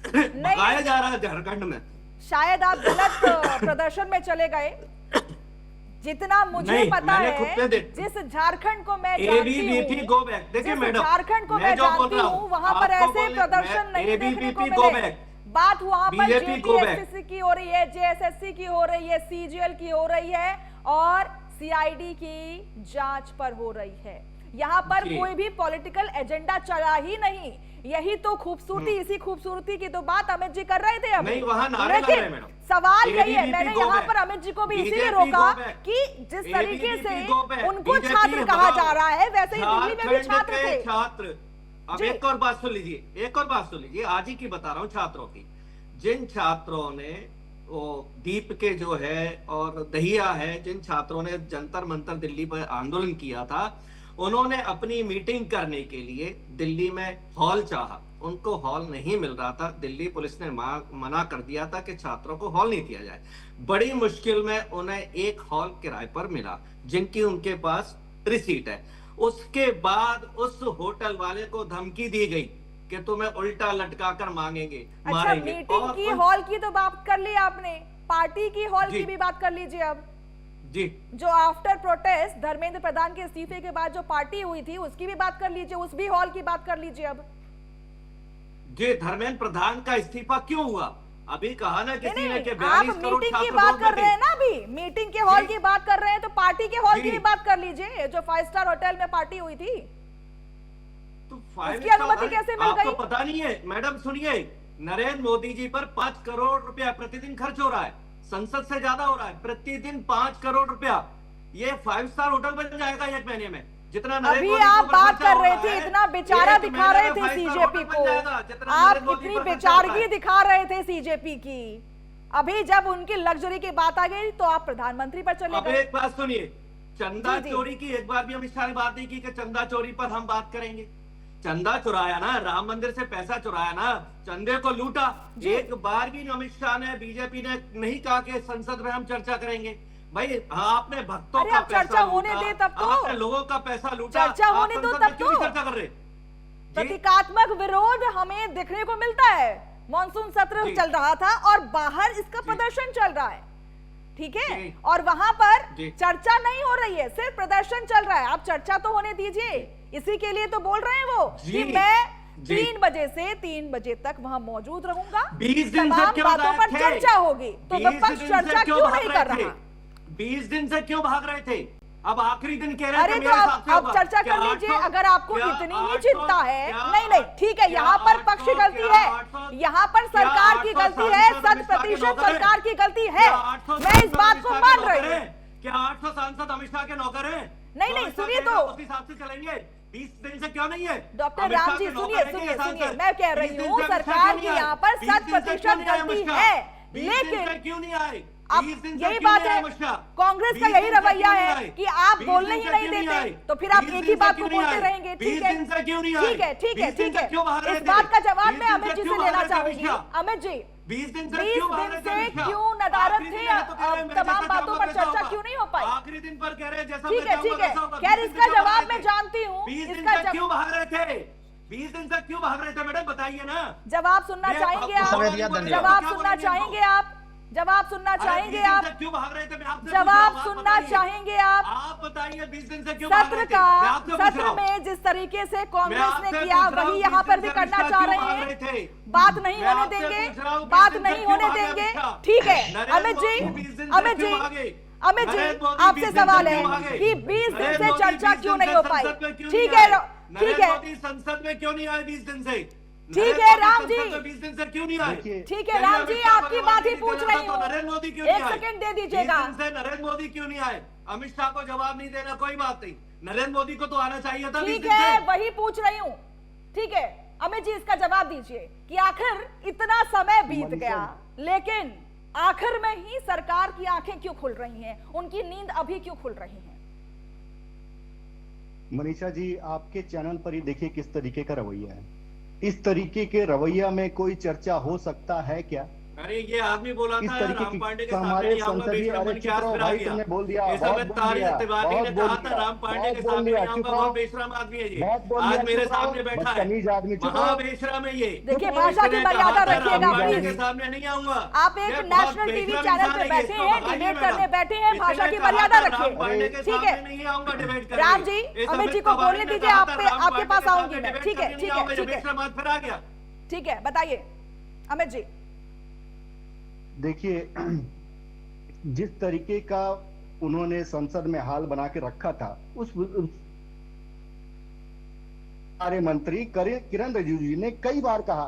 I: भगाया जा रहा है झारखंड में।
A: शायद आप गलत प्रदर्शन में चले गए। जितना मुझे
I: नहीं,
A: पता
I: मैंने
A: है,
I: खुद पे
A: जिस झारखंड को मैं जानती
I: ABVP
A: हूँ,
I: गो बैक। देखिए
A: जिस
I: मैडम,
A: झारखंड को मैं
I: जो बोल
A: जानती
I: रहा
A: हूँ, वहां पर
I: आपको
A: ऐसे
I: बोले,
A: प्रदर्शन नहीं देखने को
I: ABVP गो
A: मिले।
I: बैक।
A: बात वहां पर
I: BJP go back।
A: JPSSC की हो रही है, JSSC की हो रही है, CGL की हो रही है और CID की जांच पर हो रही है। यहाँ पर कोई भी पॉलिटिकल एजेंडा चला ही नहीं। यही तो खूबसूरती, इसी खूबसूरती की तो बात अमित जी कर रहे थे अभी।
I: नहीं, वहाँ नारे लग रहे हैं मैडम।
A: सवाल यही है,
I: ABVP
A: मैंने
I: go
A: यहाँ
I: back।
A: पर अमित जी को भी इसीलिए
I: BJP
A: रोका
I: go back।
A: कि जिस तरीके
I: ABVP
A: से
I: go back।
A: उनको
I: BJP
A: छात्र कहा
I: भगाओ।
A: जा रहा है, वैसे ही दिल्ली में भी
I: झारखंड
A: छात्र
I: के
A: थे।
I: छात्र, अब
A: जी।
I: एक और बात सुन लीजिए, एक और बात सुन लीजिए, आज ही की बता रहा हूँ छात्रों की। जिन छात्रों ने वो दीप के जो है और दहिया है, जिन छात्रों ने जंतर मंतर दिल्ली पर आंदोलन किया था, उन्होंने अपनी मीटिंग करने के लिए दिल्ली में हॉल चाहा, उनको हॉल नहीं मिल रहा था। दिल्ली पुलिस ने मना कर दिया था कि छात्रों को हॉल नहीं दिया जाए। बड़ी मुश्किल में उन्हें एक हॉल किराए पर मिला, जिनकी उनके पास रिसीट है। उसके बाद उस होटल वाले को धमकी दी गई कि तुम्हें उल्टा लटका कर मांगेंगे,
A: अच्छा,
I: मारेंगे।
A: मीटिंग की हॉल की तो बात कर ली आपने, पार्टी की हॉल की भी बात कर लीजिए। अब
I: जी,
A: जो आफ्टर प्रोटेस्ट धर्मेंद्र प्रधान के इस्तीफे के बाद जो पार्टी हुई थी, उसकी भी बात कर लीजिए, उस भी हॉल की बात कर लीजिए। अब
I: जी, धर्मेंद्र प्रधान का इस्तीफा क्यों हुआ? अभी कहा ना किसी ने कि
A: आप
I: 42 करोड़
A: मीटिंग की
I: छात्र
A: बात
I: बोल
A: कर
I: रहे
A: रहे हैं
I: थे।
A: ना, अभी मीटिंग के हॉल की बात कर रहे हैं, तो पार्टी के हॉल की
I: जी।
A: भी बात कर लीजिए, जो 5 स्टार होटल में पार्टी हुई थी।
I: तो
A: उसकी अनुमति कैसे मिल
I: आपको
A: गई?
I: पता नहीं है मैडम, सुनिए, नरेंद्र मोदी जी पर 5 करोड़ रुपया प्रतिदिन खर्च हो रहा है, संसद से ज्यादा हो रहा है, प्रतिदिन 5 करोड़ रुपया। ये 5 स्टार होटल बन जाएगा एक महीने में, जितना नरेंद्र
A: अभी
I: मोदी
A: आप
I: पर
A: बात
I: खर्चा
A: कर
I: हो
A: रहे
I: रहा
A: थे,
I: है,
A: इतना बेचारा
I: एक
A: दिखा
I: महीने
A: रहे
I: में
A: थे
I: 5 स्टार
A: सीजेपी
I: होटल
A: को,
I: बन जाएगा, जितना
A: आप
I: नरेंद्र मोदी
A: कितनी
I: पर खर्चा हो रहा
A: बेचारगी
I: है।
A: दिखा रहे थे सीजेपी की। अभी जब उनकी लग्जरी की बात आ गई तो आप प्रधानमंत्री पर चले
I: अब
A: गए।
I: एक बात सुनिए, चंदा
A: जी, जी।
I: चोरी की एक बार भी अमित शाह ने बात नहीं की कि चंदा चोरी पर हम बात करेंगे। चंदा चुराया ना, राम मंदिर से पैसा चुराया ना, चंदे को लूटा। एक बार भी अमित शाह ने, बीजेपी ने नहीं कहा कि संसद में हम चर्चा करेंगे। भाई आपने भक्तों
A: अरे
I: का
A: अब
I: पैसा
A: चर्चा होने
I: लूटा,
A: दे तब तो।
I: आपने लोगों का पैसा लूटा,
A: चर्चा
I: आप
A: होने दो
I: संसद
A: तब
I: में क्यों नहीं
A: तो।
I: चर्चा कर रहे?
A: प्रतीकात्मक विरोध हमें देखने को मिलता है। मॉनसून सत्र
I: जी।
A: चल रहा था और बाहर इसका प्रदर्शन चल रहा है, ठीक है,
I: जी।
A: और वहां पर
I: जी।
A: चर्चा नहीं हो रही है, सिर्फ प्रदर्शन चल रहा है। आप चर्चा तो होने दीजिए, इसी के लिए तो बोल रहे हैं वो
I: जी।
A: कि मैं
I: जी।
A: 3 बजे से 3 बजे तक वहां मौजूद रहूंगा,
I: 20 दिन से
A: तमाम
I: क्यों
A: बातों
I: गायब
A: पर
I: थे?
A: चर्चा होगी। तो
I: 20
A: विपक्ष
I: दिन से
A: चर्चा क्यों
I: भाग
A: नहीं
I: रहे
A: कर
I: थे?
A: रहा?
I: 20 दिन से क्यों भाग रहे थे? अब आखिरी दिन कह रहे
A: अरे
I: थे,
A: तो
I: मेरे हिसाब से
A: अब
I: होगा।
A: चर्चा
I: क्या
A: कर लीजिए,
I: 800
A: अगर आपको
I: क्या
A: इतनी ही
I: 800
A: चिंता है।
I: क्या
A: नहीं नहीं, ठीक है,
I: क्या
A: यहाँ पर
I: 800
A: पक्ष गलती
I: क्या
A: है,
I: 800
A: यहाँ पर
I: क्या
A: सरकार की
I: 800
A: गलती है,
I: सांसद
A: 100%
I: अमित शाह के नौकर
A: सरकार की गलती है।
I: क्या 800
A: मैं इस बात
I: सांसद
A: को
I: अमित
A: मान
I: शाह के
A: रही
I: नौकर
A: हूँ।
I: हैं? क्या 800 सांसद अमित शाह के नौकर हैं?
A: नहीं, नहीं,
I: अमित शाह
A: सुनिए
I: कहेगा,
A: तो।
I: उस हिसाब से चलेंगे। 20 दिन से क्यों नहीं है?
A: डॉक्टर
I: अमित शाह
A: राम जी
I: के नौकर
A: सुनिए
I: हैं कि
A: सुनिए
I: ये
A: सुनिए,
I: सांसद?
A: मैं कह
I: 20
A: रही
I: दिन
A: हूँ
I: से अमित शाह
A: सरकार
I: क्यों
A: की
I: नहीं आए?
A: यहाँ पर
I: 20 दिन से
A: 100%
I: क्यों नहीं आए
A: गलती
I: अमित शाह?
A: है,
I: 20 दिन से
A: लेकिन
I: क्यों नहीं आए?
A: अब
I: 20 दिन से
A: यही
I: क्यों
A: बात
I: नहीं आए
A: है,
I: अमित शाह?
A: कांग्रेस का
I: 20
A: यही
I: दिन से
A: रवैया
I: क्यों नहीं
A: है
I: आए?
A: कि आप
I: 20
A: बोलने
I: दिन
A: ही
I: से
A: नहीं
I: क्यों नहीं
A: देते,
I: आए?
A: तो फिर आप
I: 20
A: एक
I: दिन
A: ही
I: से
A: बात
I: क्यों
A: को
I: नहीं
A: बोलते
I: आए?
A: रहेंगे।
I: 20
A: ठीक है,
I: दिन से क्यों नहीं आए?
A: ठीक है, ठीक है,
I: 20 दिन
A: ठीक
I: से
A: है,
I: क्यों भाग रहे
A: इस
I: थे?
A: बात का जवाब
I: 20
A: मैं
I: दिन
A: अमित
I: से
A: जी
I: क्यों
A: से
I: भाग
A: लेना
I: रहे थे अमित
A: चाहूंगी।
I: शाह?
A: अमित जी
I: 20 दिन से
A: 20
I: क्यों भाग
A: दिन
I: रहे थे
A: से
I: अमित शाह?
A: क्यों नदारत
I: आखिरी
A: थे,
I: दिन है तो कह रहे हैं, मेरे
A: तमाम
I: जैसा
A: बातों
I: जाऊंगा
A: पर
I: वैसा
A: चर्चा
I: होगा।
A: क्यों नहीं हो पाई?
I: आखिरी दिन पर कह रहे हैं जैसा
A: ठीक
I: मैं
A: है, ठीक
I: चाहूंगा
A: है,
I: वैसा होगा।
A: खैर
I: 20 दिन
A: इसका
I: से क्यों भाग
A: जवाब
I: रहे
A: मैं
I: थे?
A: जानती हूँ,
I: 20 दिन
A: इसका
I: से क्यों भाग रहे थे? 20 दिन से क्यों भाग रहे थे मैडम, बताइए ना।
A: जवाब सुनना
I: ये
A: चाहेंगे
I: आपको
A: आप?
J: समय दिया, धन्यवाद।
A: जवाब
I: क्या
A: सुनना
I: बोलेंगे
A: चाहेंगे
I: इनको?
A: आप? जवाब सुनना
I: अरे
A: चाहेंगे
I: 20 दिन
A: आप?
I: से क्यों भाग रहे थे? मैं आपसे
A: जवाब
I: पूछ रहा हूं,
A: सुनना
I: आप बताइए।
A: चाहेंगे आप?
I: आप बताइए 20 दिन से क्यों भाग
A: सत्र
I: रहे थे?
A: का
I: मैं आपसे पूछ
A: सत्र
I: रहा हूं।
A: में जिस तरीके से
I: मैं
A: कांग्रेस ने
I: आपसे
A: किया
I: पूछ रहा हूं,
A: वही यहाँ
I: 20
A: पर
I: दिन
A: भी
I: से
A: करना
I: अमित
A: चाह
I: शाह
A: रहे
I: क्यों भाग
A: हैं।
I: रहे थे?
A: बात नहीं
I: मैं
A: होने
I: आपसे
A: देंगे,
I: पूछ रहा हूं, 20
A: बात
I: दिन से
A: नहीं
I: क्यों
A: होने
I: भागे
A: देंगे।
I: अमित शाह?
A: ठीक है
I: नरेंद्र
A: अमित जी,
I: मोदी 20 दिन से
A: अमित
I: क्यों
A: जी,
I: भागे?
A: अमित जी,
I: नरेंद्र मोदी
A: आपसे
I: 20 दिन
A: सवाल
I: से
A: है
I: क्यों भागे?
A: कि 20 दिन
I: नरेंद्र
A: से
I: मोदी
A: चर्चा
I: 20
A: क्यों
I: दिन
A: नहीं हो
I: से
A: पाई?
I: संसद में क्यों
A: ठीक
I: नहीं
A: है,
I: आए?
A: ठीक
I: नरेंद्र
A: है,
I: मोदी संसद में क्यों नहीं आए 20 दिन से?
A: ठीक है राम
I: नरेंद्र मोदी
A: जी,
I: संसद में 20 दिन से क्यों नहीं आए?
H: देखिए,
A: ठीक है राम जी, आपकी बात ही पूछ रही हूँ,
I: नरेंद्र मोदी क्यों नहीं
A: 1
I: आए?
A: सेकंड दे
I: 20
A: दीजिएगा।
I: दिन से नरेंद्र मोदी क्यों नहीं आए? अमित शाह को जवाब नहीं देना कोई बात नहीं, नरेंद्र मोदी को तो आना चाहिए था 20
A: ठीक
I: दिन
A: है,
I: से।
A: वही पूछ रही हूँ। ठीक है अमित जी, इसका जवाब दीजिए कि आखिर इतना समय बीत गया, लेकिन आखिर में ही सरकार की आंखें क्यों खुल रही हैं, उनकी नींद अभी क्यों खुल रही है?
H: मनीषा जी, आपके चैनल पर ही देखिए किस तरीके का रवैया है। इस तरीके के रवैया में कोई चर्चा हो सकता है क्या?
I: अरे ये आदमी बोला
H: इस
I: था
H: तरीके
I: राम
H: की
I: पांडे के सामने
H: हमारे
I: नहीं आऊंगा,
H: संसदीय
I: बेशरम
H: अरे
I: बन के
H: चुप
I: आज
H: रहो
I: फिर आ
H: भाई,
I: गया।
H: तुमने बोल दिया,
I: इस
H: बहुत
I: समय
H: बोल
I: तारिक
H: दिया,
I: तिवारी ने
H: बहुत
I: कहा
H: बोल
I: था
H: दिया,
I: राम पांडे के
H: बहुत बोल
I: सामने
H: दिया,
I: नहीं
H: चुप
I: आऊंगा, बहुत
H: रहो,
I: बेशरम आदमी है ये।
H: बहुत बोल
I: आज
H: दिया,
I: मेरे
H: चुप रहो,
I: सामने बैठा है,
H: बदतमीज आदमी, चुप
I: महा
H: रहो।
I: बेशरम है ये।
A: देखिए, भाषा की
I: इसने
A: मर्यादा
I: कहा था,
A: रखिएगा,
I: राम पांडे
A: प्लीज।
I: के सामने नहीं आऊंगा।
A: आप एक
I: ये बहुत
A: नेशनल टीवी
I: बेशरम
A: चैनल
I: इंसान
A: पे
I: है ये,
A: बैठे
I: इसको
A: हैं,
I: भगाइए
A: डिबेट
I: मैडम।
A: करने बैठे हैं,
I: इसने
A: भाषा की
I: कहा
A: मर्यादा
I: था, राम
A: रखिए।
I: पांडे के
A: ठीक है,
I: सामने नहीं आऊंगा डिबेट करने।
A: राम जी,
I: इस
A: अमित जी
I: अमित
A: को
I: तिवारी
A: बोलने
I: ने
A: दीजिए,
I: कहा
A: आप
I: था,
A: पे
I: राम
A: आपके
I: पांडे
A: पास
I: के
A: आऊंगी
I: सामने
A: मैं।
I: डिबेट
A: ठीक है,
I: करने
A: ठीक
I: नहीं
A: है,
I: आऊंगा,
A: ठीक है,
I: बेशरम आज फिर आ गया।
A: ठीक है, बताइए अमित जी।
H: देखिए, जिस तरीके का उन्होंने संसद में हाल बना के रखा था, उस हमारे मंत्री किरण रिजिजू जी ने कई बार कहा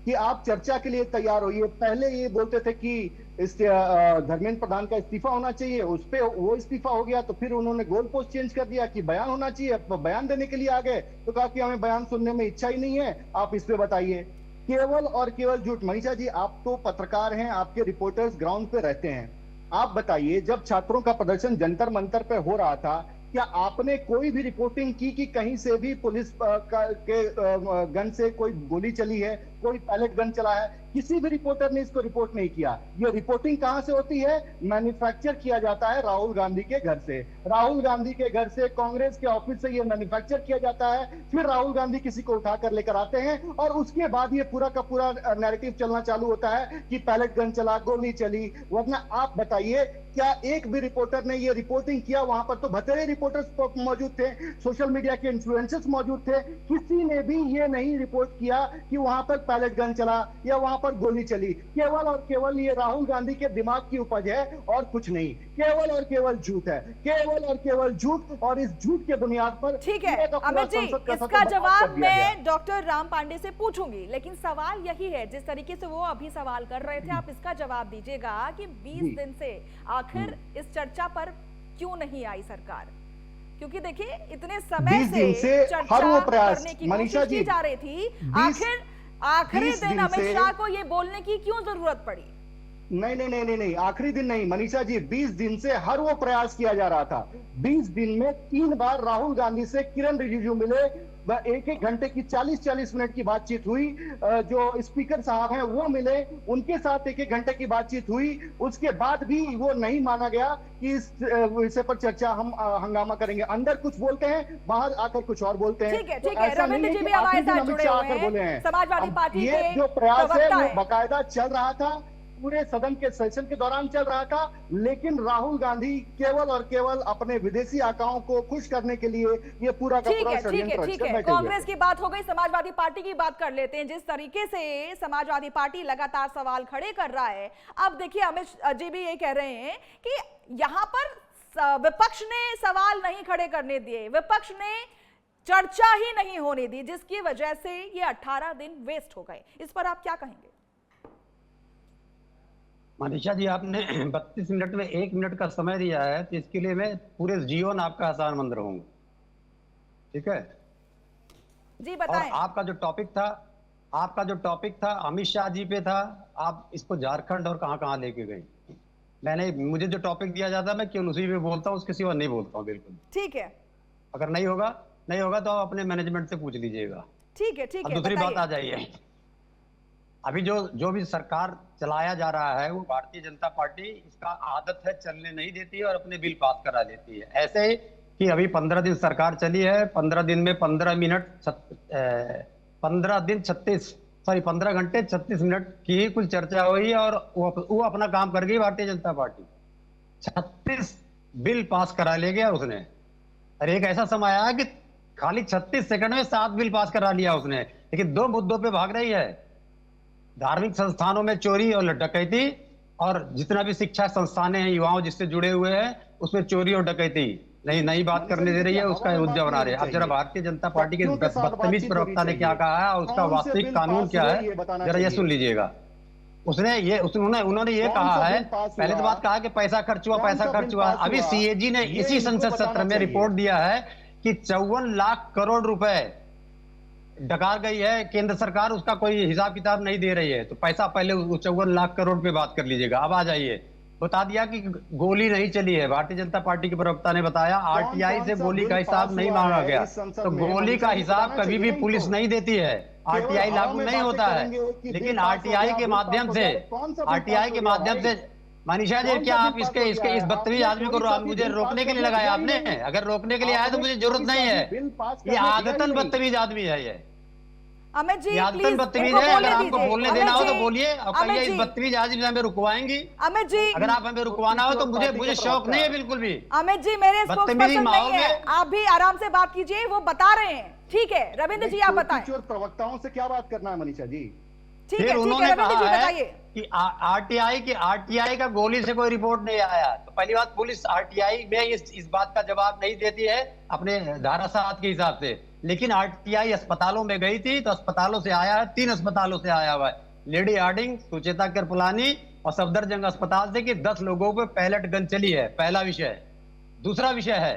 H: कि आप चर्चा के लिए तैयार होइए। पहले ये बोलते थे कि इस धर्मेंद्र प्रधान का इस्तीफा होना चाहिए, उस पे वो इस्तीफा हो गया, तो फिर उन्होंने गोल पोस्ट चेंज कर दिया कि बयान होना चाहिए, बयान देने के लिए आ गए तो कहा कि हमें बयान सुनने में इच्छा ही नहीं है, आप इस पे बताइए। केवल और केवल झूठ। मनीषा जी, आप तो पत्रकार हैं, आपके रिपोर्टर्स ग्राउंड पे रहते हैं, आप बताइए, जब छात्रों का प्रदर्शन जंतर मंतर पे हो रहा था, क्या आपने कोई भी रिपोर्टिंग की कि कहीं से भी पुलिस के गन से कोई गोली चली है, कोई पैलेट गन चला है? किसी भी रिपोर्टर ने इसको रिपोर्ट नहीं किया। ये रिपोर्टिंग कहां से होती है? मैन्युफैक्चर किया जाता है राहुल गांधी के घर से। राहुल गांधी के घर से, कांग्रेस के ऑफिस से ये मैन्युफैक्चर किया जाता है, फिर राहुल गांधी किसी को उठाकर लेकर आते हैं और उसके बाद ये पूरा का पूरा नैरेटिव चलना चालू होता है कि पैलेट गन चला, गोली चली। वरना आप बताइए, क्या एक भी रिपोर्टर ने ये रिपोर्टिंग किया? वहां पर तो बतेरे रिपोर्टर्स मौजूद थे, सोशल मीडिया के इन्फ्लुएंसर्स मौजूद थे, किसी ने भी ये नहीं रिपोर्ट किया कि वहां पर पैलेट गन चला या वहां पर गोली चली। केवल और केवल ये राहुल गांधी के दिमाग की उपज है और कुछ नहीं। केवल और केवल झूठ है, केवल और केवल झूठ, और इस झूठ के बुनियाद पर
A: ठीक है अमित जी, इसका जवाब मैं डॉक्टर राम पांडे से पूछूंगी, लेकिन सवाल यही है, जिस तरीके से वो अभी सवाल कर रहे थे, आप इसका जवाब दीजिएगा कि 20 दिन से आखिर इस चर्चा पर क्यों नहीं आई सरकार? क्योंकि देखिए, इतने समय से चर्चा
H: हर वो प्रयास,
A: करने की
H: मनीषा
A: कोशिश
H: जी,
A: की जा रही थी, आखिर आखिरी दिन अमित शाह को ये बोलने की क्यों जरूरत पड़ी?
H: नहीं नहीं नहीं नहीं नहीं, आखिरी दिन नहीं मनीषा जी, 20 दिन से हर वो प्रयास किया जा रहा था। 20 दिन में 3 बार राहुल गांधी से किरण रिजिजू मिले, एक एक घंटे की 40-40 मिनट की बातचीत हुई। जो स्पीकर साहब हैं वो मिले, उनके साथ एक एक घंटे की बातचीत हुई। उसके बाद भी वो नहीं माना गया कि इस विषय पर चर्चा हम हंगामा करेंगे। अंदर कुछ बोलते हैं, बाहर आकर कुछ और बोलते हैं।
A: ठीक है, ठीक है, रविंद्र जी भी हमारे साथ जुड़े हुए हैं, समाजवादी पार्टी के
H: ये जो प्रयास है
A: प्रवक्ता
H: वो
A: हैं।
H: बाकायदा चल रहा था, पूरे सदन के सेशन के दौरान चल रहा था, लेकिन राहुल गांधी केवल और केवल अपने विदेशी आकाओं को खुश करने के लिए ये पूरा का पूरा षड्यंत्र
A: ठीक है, कांग्रेस की बात हो गई, समाजवादी पार्टी की बात कर लेते हैं। जिस तरीके से समाजवादी पार्टी लगातार सवाल खड़े कर रहा है, अब देखिए अमित जी भी ये कह रहे हैं कि यहाँ पर विपक्ष ने सवाल नहीं खड़े करने दिए, विपक्ष ने चर्चा ही नहीं होने दी, जिसकी वजह से ये 18 दिन वेस्ट हो गए। इस पर आप क्या कहेंगे?
J: मनीषा जी, आपने 32 मिनट में 1 मिनट का समय दिया है, तो इसके लिए मैं पूरे जीवन आपका आसान मंद रहूंगा। ठीक है
A: जी, बताएं।
J: और आपका जो टॉपिक था अमित शाह जी पे था, आप इसको झारखंड और कहां कहां लेके गए। मुझे जो टॉपिक दिया जाता है मैं केवल उसी पे बोलता हूँ, उसके सिवा नहीं बोलता हूँ बिल्कुल।
A: ठीक है,
J: अगर नहीं होगा तो आप अपने मैनेजमेंट से पूछ लीजिएगा।
A: ठीक है, ठीक है।
J: दूसरी बात आ जाइए, अभी जो भी सरकार चलाया जा रहा है वो भारतीय जनता पार्टी, इसका आदत है चलने नहीं देती है और अपने बिल पास करा देती है। ऐसे ही कि अभी 15 दिन सरकार चली है, 15 दिन में 15 घंटे 36 मिनट की ही कुल चर्चा हुई और वो अपना काम कर गई Bharatiya Janata party. 36 bill pass करा ले गया उसने। और एक ऐसा समय आया कि खाली 36 सेकंड में 7 बिल पास करा लिया उसने, लेकिन 2 मुद्दों पे भाग रही है, धार्मिक संस्थानों में चोरी और डकैती, और जितना भी शिक्षा संस्थानें हैं युवाओं जिससे जुड़े हुए हैं उसमें चोरी और डकैती नई बात करने दे रही है, उसका मुद्दा बना रहे हैं। अब जरा भारतीय जनता पार्टी के बदतमीज प्रवक्ता ने क्या कहा है और उसका वास्तविक कानून क्या है, जरा ये सुन लीजिएगा। उन्होंने ये कहा है, पहले तो बात कहा कि पैसा खर्च हुआ। अभी सीएजी ने इसी संसद सत्र में रिपोर्ट दिया है कि 54 लाख करोड़ रुपए डकार गई है केंद्र सरकार, उसका कोई हिसाब किताब नहीं दे रही है। तो पैसा पहले 54 लाख करोड़ पे बात कर लीजिएगा। अब आ जाइए, बता दिया कि गोली नहीं चली है, भारतीय जनता पार्टी के प्रवक्ता ने बताया आरटीआई से गोली का हिसाब नहीं मांगा गया। तो गोली का हिसाब कभी भी पुलिस नहीं देती है, आरटीआई लागू नहीं होता है, लेकिन आरटीआई के माध्यम से मनीषा जी, क्या आप इस बदतमीज आदमी को मुझे रोकने के लिए लगाया आपने? अगर रोकने के लिए आया तो मुझे जरूरत नहीं है। ये आदतन बदतमीज आदमी है। ये
A: अमित जी
J: आदतन बदतमीज है। अगर आपको बोलने देना हो तो बोलिए, और कहिए इस बदतमीज आदमी हमें रुकवाएंगी।
A: अमित जी,
J: अगर आप हमें रुकवाना हो तो मुझे शौक नहीं है बिल्कुल भी।
A: अमित जी मेरे
J: बदतमीजी माहौल में
A: आप भी आराम से बात कीजिए, वो बता रहे हैं। ठीक है रविंद्र जी, आप बताएं।
H: प्रवक्ताओं से क्या बात करना है मनीषा जी?
A: ठीक है रविंद्र जी बताइए
J: कि आरटीआई का गोली से कोई रिपोर्ट नहीं आया। तो पहली बात, पुलिस आरटीआई में इस बात का जवाब नहीं देती है अपने धारा 7 के हिसाब से, लेकिन आरटीआई अस्पतालों में गई थी तो अस्पतालों से आया है, 3 अस्पतालों से आया हुआ है, लेडी हार्डिंग, सुचेता कृपलानी और सफदरजंग अस्पताल से, कि 10 लोगों पे पैलेट गन चली है। पहला विषय। दूसरा विषय है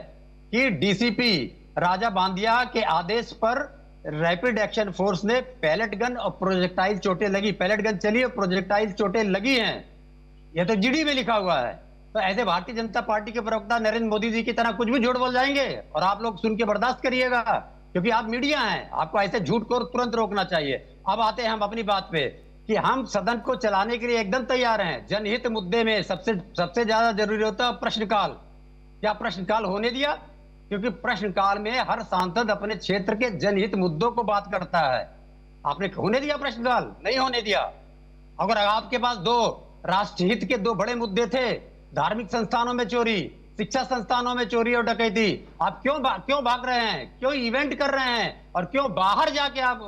J: कि डीसीपी राजा बांदिया के आदेश पर रैपिड एक्शन फोर्स ने पैलेट गन और प्रोजेक्टाइल चोटें लगी, पैलेट गन चली और प्रोजेक्टाइल चोटें लगी हैं। यह तो जीडी में लिखा हुआ है। तो ऐसे भारतीय जनता पार्टी के प्रवक्ता नरेंद्र मोदी जी की तरह कुछ भी झूठ बोल जाएंगे और आप लोग सुन के बर्दाश्त करिएगा, क्योंकि आप मीडिया हैं, आपको ऐसे झूठ को तुरंत रोकना चाहिए। अब आते हैं हम अपनी बात पे कि हम सदन को चलाने के लिए एकदम तैयार हैं। जनहित मुद्दे में सबसे ज्यादा जरूरी होता है प्रश्नकाल। क्या प्रश्नकाल होने दिया? क्योंकि प्रश्नकाल में हर सांसद अपने क्षेत्र के जनहित मुद्दों को बात करता है। आपने होने दिया प्रश्नकाल? नहीं होने दिया। अगर आपके पास 2 राष्ट्रहित के 2 बड़े मुद्दे थे, धार्मिक संस्थानों में चोरी, शिक्षा संस्थानों में चोरी और डकैती, आप क्यों भाग रहे हैं? क्यों इवेंट कर रहे हैं? और क्यों बाहर जाके आप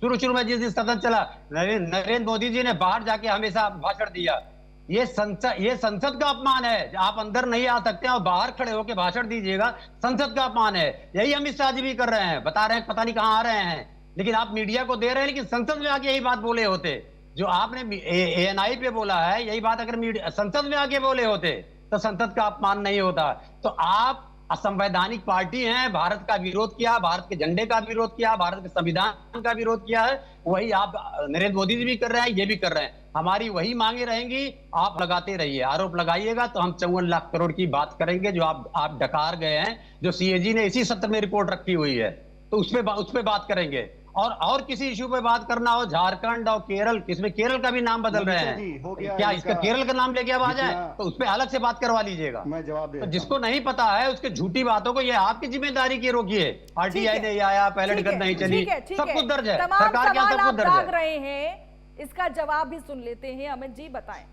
J: शुरू में जिस दिन सदन चला, नरेंद्र मोदी जी ने बाहर जाके हमेशा भाषण दिया। ये संसद का अपमान है। आप अंदर नहीं आ सकते और बाहर खड़े होकर भाषण दीजिएगा, संसद का अपमान है। यही अमित शाह जी भी कर रहे हैं, बता रहे हैं पता नहीं कहां आ रहे हैं, लेकिन आप मीडिया को दे रहे हैं। लेकिन संसद में आके यही बात बोले होते जो आपने एएनआई पे बोला है, यही बात अगर संसद में आके बोले होते तो संसद का अपमान नहीं होता। तो आप असंवैधानिक पार्टी हैं, भारत का विरोध किया, भारत के झंडे का विरोध किया, भारत के संविधान का विरोध किया है। वही आप नरेंद्र मोदी जी भी कर रहे हैं, ये भी कर रहे हैं। हमारी वही मांगे रहेंगी, आप लगाते रहिए, आरोप लगाइएगा तो हम 54 लाख करोड़ की बात करेंगे जो आप डकार गए हैं, जो सीएजी ने इसी सत्र में रिपोर्ट रखी हुई है, तो उस पे बात करेंगे। और किसी इशू पे बात करना हो, झारखंड और केरल, इसमें केरल का भी नाम बदल रहे हैं, क्या इसका केरल का नाम लेके अब आ जाए तो उस पर अलग से बात करवा लीजिएगा।
H: मैं जवाब दे,
J: तो जिसको नहीं पता है उसके झूठी बातों को, ये आपकी जिम्मेदारी की रोकिए। आरटीआई नहीं आया, पैलेट गन नहीं चली, सब कुछ दर्ज है, सरकार के यहाँ सब कुछ दर्ज
A: है। इसका जवाब भी सुन लेते हैं। अमित जी बताएं।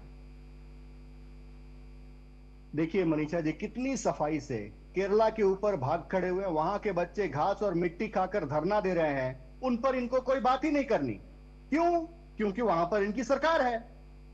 H: देखिए मनीषा जी, कितनी सफाई से केरला के ऊपर भाग खड़े हुए, वहां के बच्चे घास और मिट्टी खाकर धरना दे रहे हैं, उन पर इनको कोई बात ही नहीं करनी। क्यों? क्योंकि वहां पर इनकी सरकार है।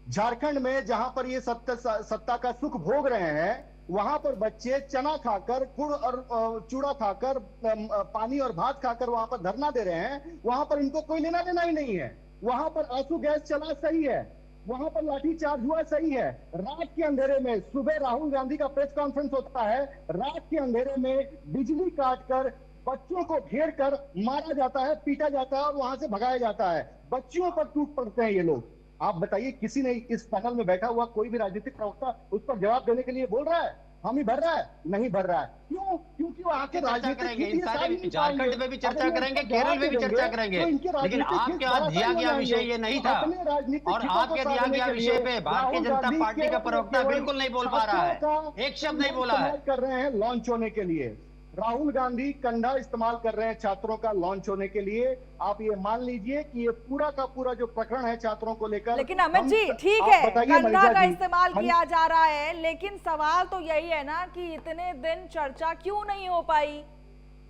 H: झारखंड में जहां पर ये सत्ता का सुख भोग रहे हैं, वहां पर बच्चे चना खाकर, गुड़ और चूड़ा खाकर, पानी और भात खाकर वहां पर धरना दे रहे हैं। वहां पर इनको कोई लेना देना ही नहीं है। वहां पर आंसू गैस चला सही है, वहां पर लाठीचार्ज हुआ सही है। रात के अंधेरे में सुबह राहुल गांधी का प्रेस कॉन्फ्रेंस होता है, रात के अंधेरे में बिजली काटकर बच्चों को घेर कर मारा जाता है, पीटा जाता है और वहां से भगाया जाता है। बच्चियों पर टूट पड़ते हैं ये लोग। आप बताइए, किसी ने इस पैनल में बैठा हुआ कोई भी राजनीतिक प्रवक्ता उस पर जवाब देने के लिए बोल रहा है? हम ही भर रहा है? नहीं भर रहा है। क्यों? क्योंकि वहां के
J: राजनीतिक, झारखंड में भी चर्चा करेंगे, केरल में भी चर्चा करेंगे, लेकिन आपके यहाँ दिया गया विषय ये नहीं था। और आपके दिया गया विषय पे भारतीय जनता पार्टी का प्रवक्ता बिल्कुल नहीं बोल पा रहा है, एक शब्द नहीं बोला है।
H: कर रहे हैं लॉन्च होने के लिए, राहुल गांधी कंधा इस्तेमाल कर रहे हैं छात्रों का लॉन्च होने के लिए। आप ये मान लीजिए कि ये पूरा का पूरा जो प्रकरण है छात्रों को लेकर।
A: लेकिन अमित जी ठीक है, कंधा का इस्तेमाल किया जा रहा है, लेकिन सवाल तो यही है ना कि इतने दिन चर्चा क्यों नहीं हो पाई?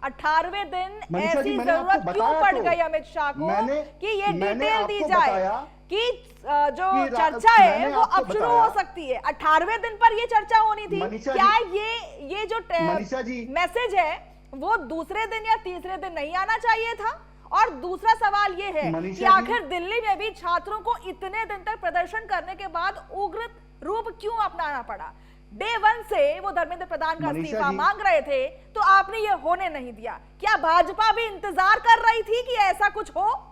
A: 18वें दिन ऐसी जरूरत क्यों पड़ गई अमित शाह को कि ये डिटेल दी जाए कि जो चर्चा है वो अब शुरू हो सकती है? 18वें दिन पर ये चर्चा होनी थी। क्या ये जो मैसेज है वो दूसरे दिन या तीसरे दिन नहीं आना चाहिए था? और दूसरा सवाल ये है कि आखिर दिल्ली में भी छात्रों को इतने दिन तक प्रदर्शन करने के बाद उग्र रूप क्यों अपनाना पड़ा? डे 1 से वो धर्मेंद्र प्रधान का इस्तीफा मांग रहे थे तो आपने ये होने नहीं दिया। क्या भाजपा भी इंतजार कर रही थी कि ऐसा कुछ हो?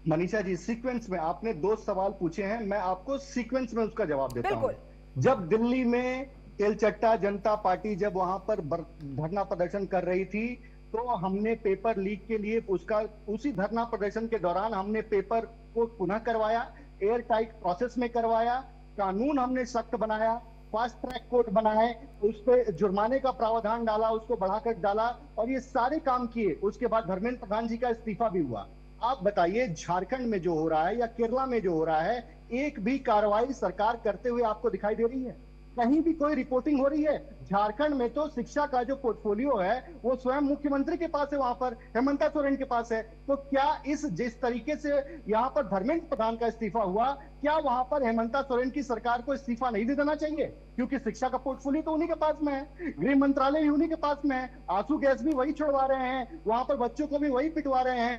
H: मनीषा जी, सीक्वेंस में आपने 2 सवाल पूछे हैं, मैं आपको सीक्वेंस में उसका जवाब देता हूं। जब दिल्ली में तेलचट्टा जनता पार्टी जब वहां पर धरना प्रदर्शन कर रही थी तो हमने पेपर लीक के लिए उसका उसी धरना प्रदर्शन के दौरान हमने पेपर को पुनः करवाया, एयर टाइट प्रोसेस में करवाया, कानून हमने सख्त बनाया, फास्ट ट्रैक कोर्ट बनाए, उस पर जुर्माने का प्रावधान डाला, उसको बढ़ाकर डाला और ये सारे काम किए। उसके बाद धर्मेंद्र प्रधान जी का इस्तीफा भी हुआ। आप बताइए झारखंड में जो हो रहा है या केरला में जो हो रहा है, एक भी कार्रवाई सरकार करते हुए आपको दिखाई दे रही है? कहीं भी कोई रिपोर्टिंग हो रही है? झारखंड में तो शिक्षा का जो पोर्टफोलियो है वो स्वयं मुख्यमंत्री के पास है, वहां पर हेमंता सोरेन के पास है। तो क्या जिस तरीके से यहाँ पर धर्मेंद्र प्रधान का इस्तीफा हुआ, क्या वहां पर हेमंता सोरेन की सरकार को इस्तीफा नहीं दे देना चाहिए? क्योंकि शिक्षा का पोर्टफोलियो तो उन्हीं के पास में है, गृह मंत्रालय भी उन्हीं के पास में है, आंसू गैस भी वही छोड़वा रहे हैं, वहां पर बच्चों को भी वही पिटवा रहे हैं।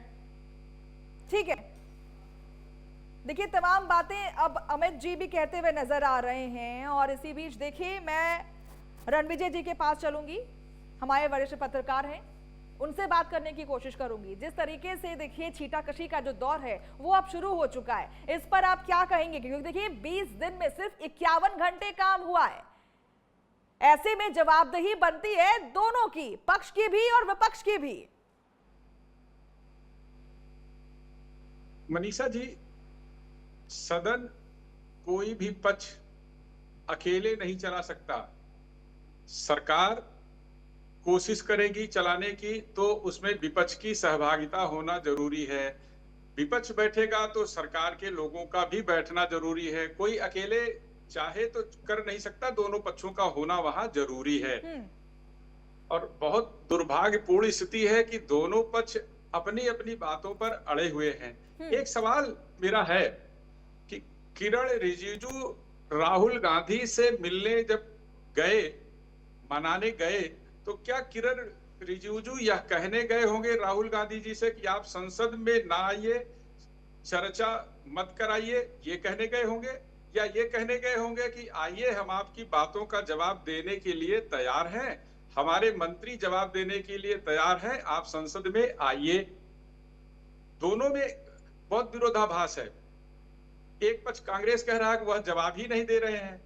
A: ठीक है, देखिए तमाम बातें अब अमित जी भी कहते हुए नजर आ रहे हैं। और इसी बीच देखिए मैं रणविजय जी के पास चलूंगी, हमारे वरिष्ठ पत्रकार हैं, उनसे बात करने की कोशिश करूंगी। जिस तरीके से देखिए छीटाकशी का जो दौर है वो अब शुरू हो चुका है, इस पर आप क्या कहेंगे? क्योंकि देखिए 20 दिन में सिर्फ 51 घंटे काम हुआ है। ऐसे में जवाबदेही बनती है दोनों की, पक्ष की भी और विपक्ष की भी।
K: मनीषा जी, सदन कोई भी पक्ष अकेले नहीं चला सकता। सरकार कोशिश करेगी चलाने की तो उसमें विपक्ष की सहभागिता होना जरूरी है। विपक्ष बैठेगा तो सरकार के लोगों का भी बैठना जरूरी है। कोई अकेले चाहे तो कर नहीं सकता, दोनों पक्षों का होना वहां जरूरी है। और बहुत दुर्भाग्यपूर्ण स्थिति है कि दोनों पक्ष अपनी अपनी बातों पर अड़े हुए हैं। एक सवाल मेरा है कि किरण रिजिजू राहुल गांधी से मिलने जब गए, मनाने गए, तो क्या किरण रिजिजू यह कहने गए होंगे राहुल गांधी जी से कि आप संसद में ना आइए, चर्चा मत कराइए, ये कहने गए होंगे? या ये कहने गए होंगे कि आइए हम आपकी बातों का जवाब देने के लिए तैयार हैं, हमारे मंत्री जवाब देने के लिए तैयार हैं, आप संसद में आइए? दोनों में बहुत विरोधाभास है। एक पक्ष कांग्रेस कह रहा है कि वह जवाब ही नहीं दे रहे हैं,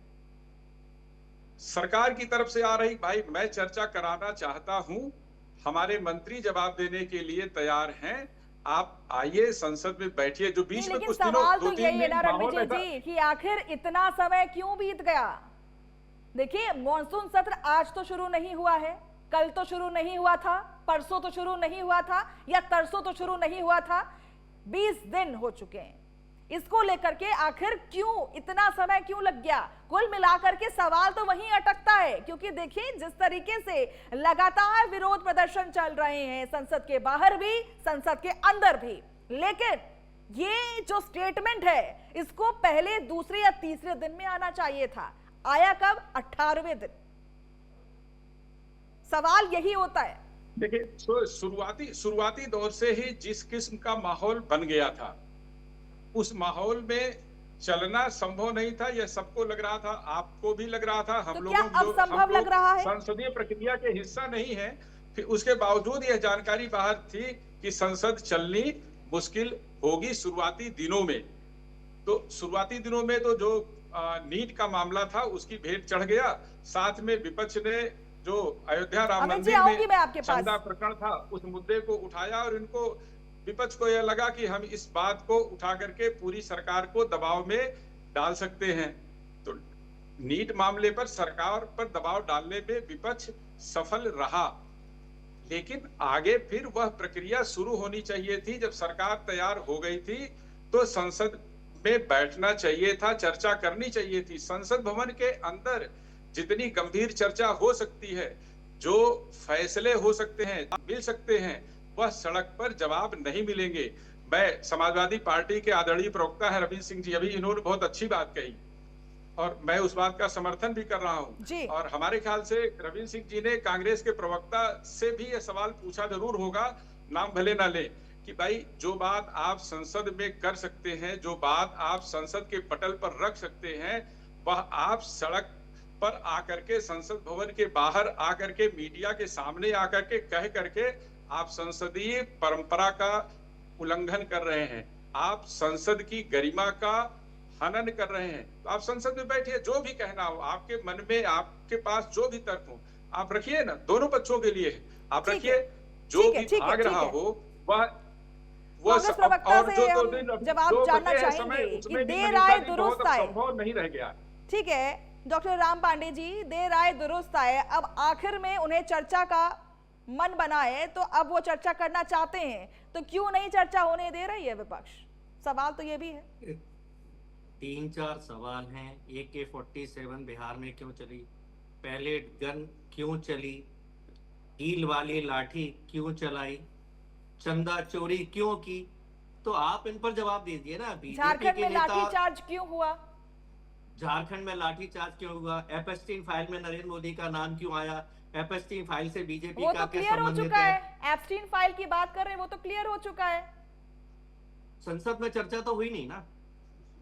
K: सरकार की तरफ से आ रही भाई मैं चर्चा कराना चाहता हूं, हमारे मंत्री जवाब देने के लिए तैयार हैं, आप आइए संसद में बैठिए। जो बीच में कुछ दिनों दो तीन दिन माहौल
A: जी कि आखिर इतना समय क्यों बीत गया? देखिए मॉनसून सत्र आज तो शुरू नहीं हुआ है, कल तो शुरू नहीं हुआ था, परसों तो शुरू नहीं हुआ था, या तरसों तो शुरू नहीं हुआ था। 20 दिन हो चुके हैं। इसको लेकर के आखिर क्यों इतना समय क्यों लग गया? कुल मिलाकर के सवाल तो वहीं अटकता है, क्योंकि देखिए जिस तरीके से लगातार विरोध प्रदर्शन चल रहे हैं, संसद के बाहर भी, संसद के अंदर भी, लेकिन ये जो स्टेटमेंट है इसको पहले, दूसरे या तीसरे दिन में आना चाहिए था। आया कब? 18वें दिन। सवाल यही होता है।
K: देखिए शुरुआती दौर से ही जिस किस्म का माहौल बन गया था, उस माहौल में चलना संभव नहीं था, यह सबको लग रहा था, आपको भी लग रहा था, हम लोगों को
A: संभव लग रहा है।
K: संसदीय प्रक्रिया के हिस्सा नहीं है, फिर उसके बावजूद यह जानकारी बाहर थी कि संसद चलनी मुश्किल होगी शुरुआती दिनों में। तो शुरुआती दिनों में तो जो नीट का मामला था उसकी भेंट चढ़ गया, साथ में विपक्ष ने जो अयोध्या राम मंदिर में चंदा प्रकरण था उस मुद्दे को उठाया, और इनको विपक्ष को यह लगा कि हम इस बात को उठा करके पूरी सरकार को दबाव में डाल सकते हैं। तो नीट मामले पर सरकार पर दबाव डालने में विपक्ष सफल रहा, लेकिन आगे फिर वह प्रक्रिया शुरू होनी चाहिए थी। जब सरकार तैयार हो गई थी तो संसद में बैठना चाहिए था, चर्चा करनी चाहिए थी। संसद भवन के अंदर जितनी गंभीर चर्चा हो सकती है, जो फैसले हो सकते हैं, मिल सकते हैं, वह सड़क पर जवाब नहीं मिलेंगे। मैं समाजवादी पार्टी के आदरणीय प्रवक्ता है रविंद्र सिंह जी, अभी इन्होंने बहुत अच्छी बात कही और मैं उस बात का समर्थन भी कर रहा हूं। और हमारे ख्याल से रविंद्र सिंह जी ने कांग्रेस के प्रवक्ता से भी यह सवाल पूछा जरूर होगा, नाम भले ना ले, कि भाई जो बात आप संसद में कर सकते हैं, जो बात आप संसद के पटल पर रख सकते हैं, वह आप सड़क पर आकर के, संसद भवन के बाहर आकर के, मीडिया के सामने आकर के कह करके आप संसदीय परंपरा का उल्लंघन कर रहे हैं, आप संसद की गरिमा का हनन कर रहे हैं। तो आप संसद में बैठिए, जो भी कहना हो आपके मन में, आपके पास जो भी तर्क हो आप रखिए ना, दोनों पक्षों के लिए आप रखिए। जो
A: ठीक है,
K: भी
A: ठीक है,
K: भाग
A: ठीक
K: रहा
A: है।
K: हो वह
A: कांग्रेस प्रवक्ता
K: और
A: से
K: जो
A: हम
K: 2 दिन
A: जवाब
K: जो
A: जानना
K: बचे हैं
A: चाहेंगे
K: समय
A: कि
K: उसमें भी
A: देर
K: मनीषा
A: आए
K: जी
A: दुरुस्त
K: बहुत अब
A: आए।
K: संभव नहीं रह गया।
A: ठीक है डॉक्टर राम पांडे जी, देर आए दुरुस्त आए। अब आखिर में उन्हें चर्चा का मन बना है तो अब वो चर्चा करना चाहते हैं, तो क्यों नहीं चर्चा होने दे रही है विपक्ष? सवाल तो ये भी है।
I: 3-4 सवाल हैं। AK-47 बिहार में क्यों चली, पैलेट गन क्यों चली, हील वाली लाठी क्यों चलाई, चंदा चोरी क्यों की, तो आप इन पर जवाब दीजिए ना। बीजेपी
A: झारखंड
I: के
A: में
I: नेता
A: लाठीचार्ज क्यों हुआ?
I: झारखंड में लाठीचार्ज क्यों हुआ, एपस्टीन फाइल में नरेंद्र मोदी का नाम क्यों आया, एपस्टीन फाइल से बीजेपी
A: वो
I: का
A: तो
I: क्या
A: क्लियर हो
I: संबंधित
A: चुका
I: है?
A: है। एप्स्टीन फाइल की बात कर रहे हैं, वो तो क्लियर हो चुका है।
I: संसद में चर्चा तो हुई नहीं ना,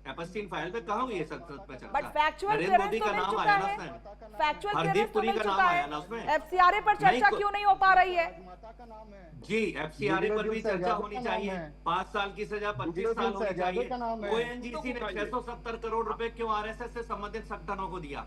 I: एपस्टीन फाइल पे कहाँ हुई है संसद में चर्चा?
A: But factual
I: Narendra
A: clearance
I: Modi
A: तो
I: का
A: मिल
I: नाम
A: चुका
I: आया ना
A: है।
I: उसमें,
A: फैक्चुअल
I: हरदीप
A: क्लियरेंस तो
I: पुरी
A: मिल
I: का नाम
A: चुका
I: आया ना
A: है।
I: उसमें।
A: एफसीआरए पर चर्चा क्यों नहीं हो पा रही है?
I: जी, एफसीआरए पर भी चर्चा होनी चाहिए। 5 साल की सजा 25 साल होनी चाहिए। ओएनजीसी ने 670 करोड़ रुपए क्यों आरएसएस से संबंधित संगठनों को दिया?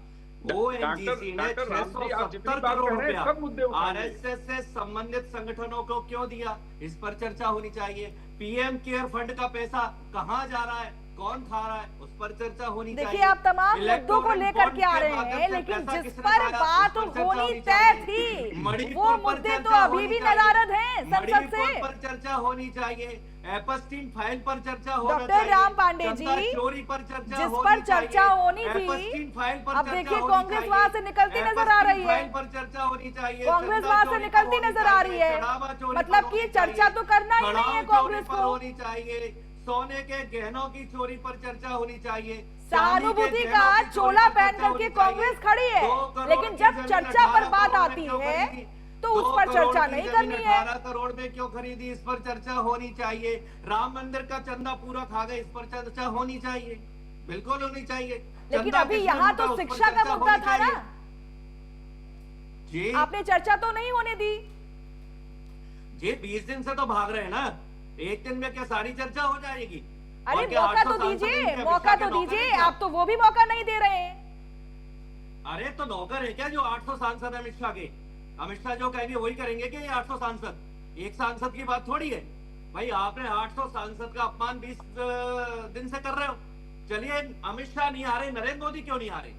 I: ओएनजीसी ने
K: डॉक्टर राम जी, आप जितनी
I: 670
K: बात
I: करोड़
K: कर रहे हैं, सब मुद्दे
I: रुपया
K: उठाइए।
I: आरएसएस से संबंधित संगठनों को क्यों दिया? इस पर चर्चा होनी चाहिए। पीएम केयर फंड का पैसा कहाँ जा रहा है, कौन खा रहा है, उस पर चर्चा होनी चाहिए।
A: देखिए आप तमाम मुद्दों को लेकर के आ रहे हैं, लेकिन जिस पर बात होनी तय थी वो मुद्दे तो अभी भी नदारद हैं संसद से।
I: पर चर्चा होनी चाहिए, एपस्टीन फाइल पर चर्चा होना
A: डॉक्टर
I: चाहिए,
A: राम पांडे जी,
I: चंदा चोरी पर चर्चा
A: जिस
I: होनी
A: पर चर्चा
I: चाहिए,
A: होनी
I: एपस्टीन
A: थी,
I: फाइल पर
A: अब
I: चर्चा
A: देखिए
I: होनी
A: कांग्रेस
I: चाहिए,
A: वहां से निकलती नजर आ रही है।
I: फाइल पर चर्चा होनी चाहिए,
A: कांग्रेस
I: चंदा
A: वहां से
I: चोरी
A: निकलती
I: पर
A: नजर आ
I: होनी
A: रही है।
I: चाहिए, चढ़ावा चोरी
A: मतलब
I: पर
A: कि
I: होनी
A: चर्चा
I: चाहिए,
A: तो करना ही नहीं है
I: चढ़ाव चोरी
A: कांग्रेस
I: पर
A: को।
I: होनी चाहिए, सोने के गहनों की चोरी पर चर्चा होनी चाहिए,
A: सहानुभूति का चोला पहन करके कांग्रेस खड़ी है, लेकिन जब चर्चा पर बात आती है तो उस पर चर्चा नहीं करनी है।
I: 18 करोड़ में क्यों खरीदी, इस पर चर्चा होनी चाहिए। राम मंदिर का चंदा पूरा खा गए, इस पर चर्चा होनी चाहिए, बिल्कुल होनी चाहिए।
A: लेकिन
I: चंदा
A: अभी
I: किसने
A: यहाँ
I: लूटा,
A: तो
I: उस पर
A: शिक्षा का
I: चर्चा
A: मुद्दा
I: होनी
A: था ना,
I: चाहिए। जी
A: आपने चर्चा तो नहीं होने दी।
I: जी 20 दिन से तो भाग रहे हैं ना, एक दिन में क्या सारी चर्चा हो जाएगी?
A: अरे
I: और क्या
A: मौका
I: 800
A: तो
I: सांसद
A: दीजिए,
I: उनके
A: मौका
I: अभिषेक
A: तो
I: के नौकर
A: दीजिए,
I: हैं क्या?
A: आप तो वो भी मौका नहीं दे रहे हैं।
I: अरे तो नौकर है क्या जो 800 सांसद अमित शाह के? अमित शाह जो कहेंगे वही करेंगे क्या ये 800 सांसद? एक सांसद की बात थोड़ी है भाई, आपने 800 सांसद का अपमान 20 दिन से कर रहे हो। चलिए अमित शाह नहीं आ रहे, नरेंद्र मोदी क्यों नहीं आ रहे?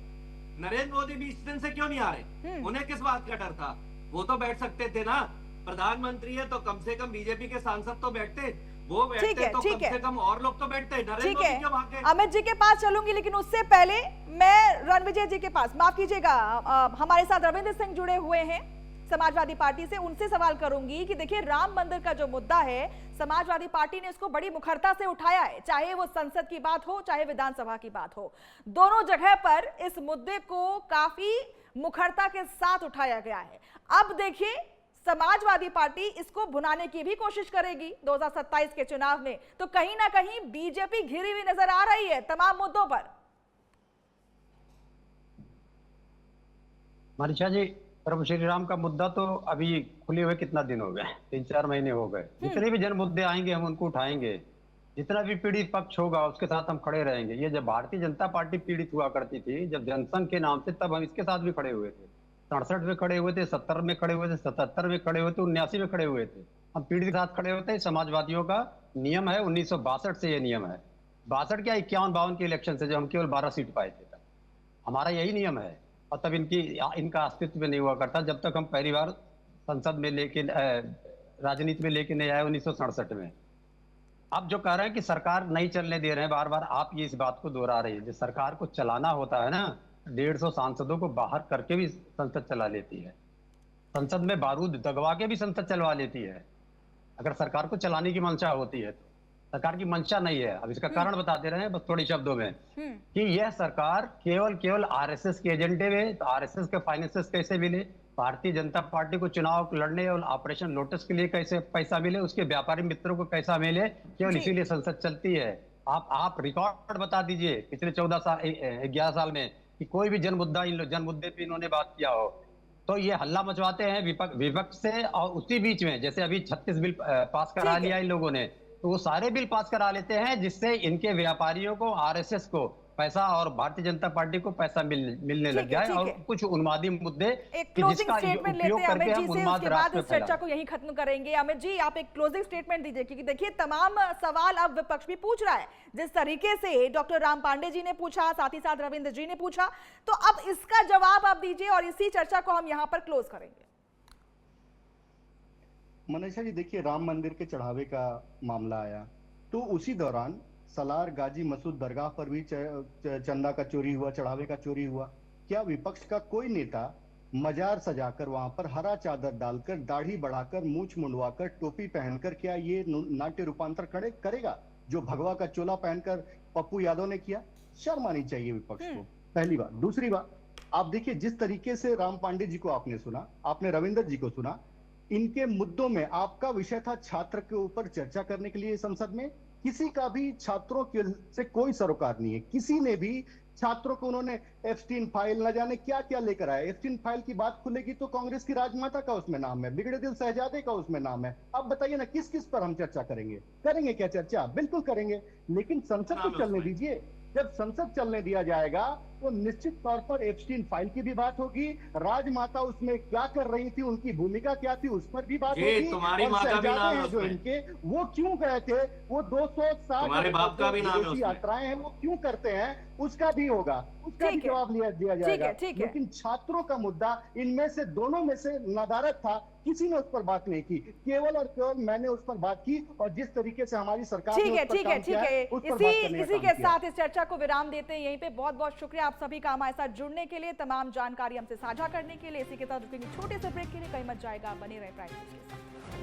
I: नरेंद्र मोदी 20 दिन से क्यों नहीं आ रहे? उन्हें किस बात का डर था? वो तो बैठ सकते थे ना, प्रधानमंत्री है तो कम से कम बीजेपी के सांसद तो बैठते, वो बैठते तो कम से कम और लोग तो बैठते। नरेंद्र
A: ठीक
I: मोदी
A: है,
I: क्यों भागे?
A: अमित जी के पास चलूंगी, लेकिन उससे पहले मैं रणविजय जी के पास, माफ कीजिएगा, हमारे साथ रविंद्र सिंह जुड़े हुए हैं समाजवादी पार्टी से, उनसे सवाल करूंगी कि देखिए राम मंदिर का जो मुद्दा है, समाजवादी पार्टी ने इसको बड़ी मुखरता से उठाया है, चाहे वो संसद की बात हो चाहे विधानसभा की बात हो, दोनों जगह पर इस मुद्दे को काफी मुखरता के साथ उठाया गया है। अब देखिए समाजवादी पार्टी इसको भुनाने की भी कोशिश करेगी 2027 के चुनाव में, तो कहीं ना कहीं बीजेपी घिरी हुई नजर आ रही है तमाम मुद्दों पर।
J: मनीषा जी, प्रभु श्री राम का मुद्दा तो अभी खुले हुए कितना दिन हो गए, 3-4 महीने हो गए। जितने भी जन मुद्दे आएंगे हम उनको उठाएंगे, जितना भी पीड़ित पक्ष होगा उसके साथ हम खड़े रहेंगे। ये जब भारतीय जनता पार्टी पीड़ित हुआ करती थी, जब जनसंघ के नाम से, तब हम इसके साथ भी खड़े हुए थे। 67 में खड़े हुए थे, 70 में खड़े हुए थे, 77 में खड़े हुए थे, 79 में खड़े हुए थे। हम पीड़ित के साथ खड़े होते हैं। समाजवादियों का नियम है, 1962 से ये नियम है, 62 क्या 51-52 के इलेक्शन से, जब हम केवल 12 सीट पाए थे तब हमारा यही नियम है। और तब इनका अस्तित्व नहीं हुआ करता जब तक हम पहली बार संसद में लेके राजनीति में लेके नहीं आए 1967 में। अब जो कह रहे हैं कि सरकार नहीं चलने दे रहे हैं, बार बार आप ये इस बात को दोहरा रही है। जो सरकार को चलाना होता है ना, 150 सांसदों को बाहर करके भी संसद चला लेती है, संसद में बारूद दगवा के भी संसद चलवा लेती है, अगर सरकार को चलाने की मंशा होती है तो। सरकार की मंशा नहीं है। अब इसका कारण बता दे रहे हैं बस थोड़े शब्दों में, कि यह सरकार केवल आरएसएस के एजेंडे में, तो आरएसएस के फाइनेंसेस कैसे मिले, भारतीय जनता पार्टी को चुनाव लड़ने और ऑपरेशन लोटस के लिए कैसे पैसा मिले, उसके व्यापारी मित्रों को कैसा मिले, केवल इसीलिए संसद चलती है। आप रिकॉर्ड बता दीजिए पिछले 11 साल में कि कोई भी जन मुद्दे पे इन्होंने बात किया हो। तो ये हल्ला मचवाते हैं विपक्ष से, और उसी बीच में जैसे अभी 36 बिल पास करा लिया इन लोगों ने, तो वो सारे बिल पास करा लेते हैं जिससे इनके व्यापारियों को, आरएसएस को पैसा और भारतीय जनता पार्टी को पैसा मिलने लग जाए और कुछ उन्मादी मुद्दे
A: एक क्लोजिंग स्टेटमेंट लेते हैं अमित जी से, उसके बाद इस चर्चा को यहीं खत्म करेंगे। अमित जी, आप एक क्लोजिंग स्टेटमेंट दीजिए, क्योंकि देखिए तमाम सवाल अब विपक्ष भी पूछ रहा है। जिस तरीके से डॉक्टर राम पांडे जी ने पूछा, साथ ही साथ रविंद्र जी ने पूछा, तो अब इसका जवाब आप दीजिए और इसी चर्चा को हम यहाँ पर क्लोज करेंगे।
H: मनीषा जी, देखिए राम मंदिर के चढ़ावे का मामला आया तो उसी दौरान सलार, गाजी मसूद दरगाह पर भी चंदा का चोरी हुआ, चढ़ावे का चोरी हुआ। क्या विपक्ष का कोई नेता मजार सजाकर वहां पर हरा चादर डालकर, दाढ़ी बढ़ाकर, मूछ मुंडवाकर, टोपी पहनकर क्या ये नाट्य रूपांतर करेगा जो भगवा का चोला पहनकर पप्पू यादव ने किया? शर्म आनी चाहिए विपक्ष को, पहली बात। दूसरी बात, आप देखिए जिस तरीके से राम पांडे जी को आपने सुना, आपने रविंद्र जी को सुना, इनके मुद्दों में आपका विषय था छात्र के ऊपर चर्चा करने के लिए संसद में। किसी का भी छात्रों के से कोई सरोकार नहीं है, किसी ने भी छात्रों को उन्होंने एप्स्टीन फाइल न जाने क्या क्या लेकर आए। एप्स्टीन फाइल की बात खुलेगी तो कांग्रेस की राजमाता का उसमें नाम है, बिगड़े दिल शहजादे का उसमें नाम है। अब बताइए ना किस किस पर हम चर्चा करेंगे? करेंगे क्या चर्चा? बिल्कुल करेंगे, लेकिन संसद को चलने दीजिए। जब संसद चलने दिया जाएगा तो निश्चित तौर पर एप्स्टीन फाइल की भी बात होगी, राजमाता उसमें क्या कर रही थी, उनकी भूमिका क्या थी, उस पर भी बात होगी।
I: तुम्हारी माँ का भी नाम है
H: जो इनके, वो क्यों गए थे, वो 260
I: तुम्हारे बाप का भी नाम है,
H: यात्राएं हैं वो क्यों करते हैं, उसका भी होगा, उसका भी जवाब दिया जाएगा। लेकिन छात्रों का मुद्दा, इनमें से दोनों में से नदारत था, किसी ने उस पर बात नहीं की। केवल और केवल मैंने उस पर बात की और जिस तरीके से हमारी सरकार
A: ठीक है। इसी के साथ इस चर्चा को विराम देते हैं यहीं पे। बहुत बहुत शुक्रिया आप सभी का हमारे साथ जुड़ने के लिए, तमाम जानकारी हमसे साझा करने के लिए। इसी के साथ रुकेंगे छोटे से ब्रेक के लिए, कहीं मत जाएगा, बने रहे प्राइम न्यूज़ के साथ।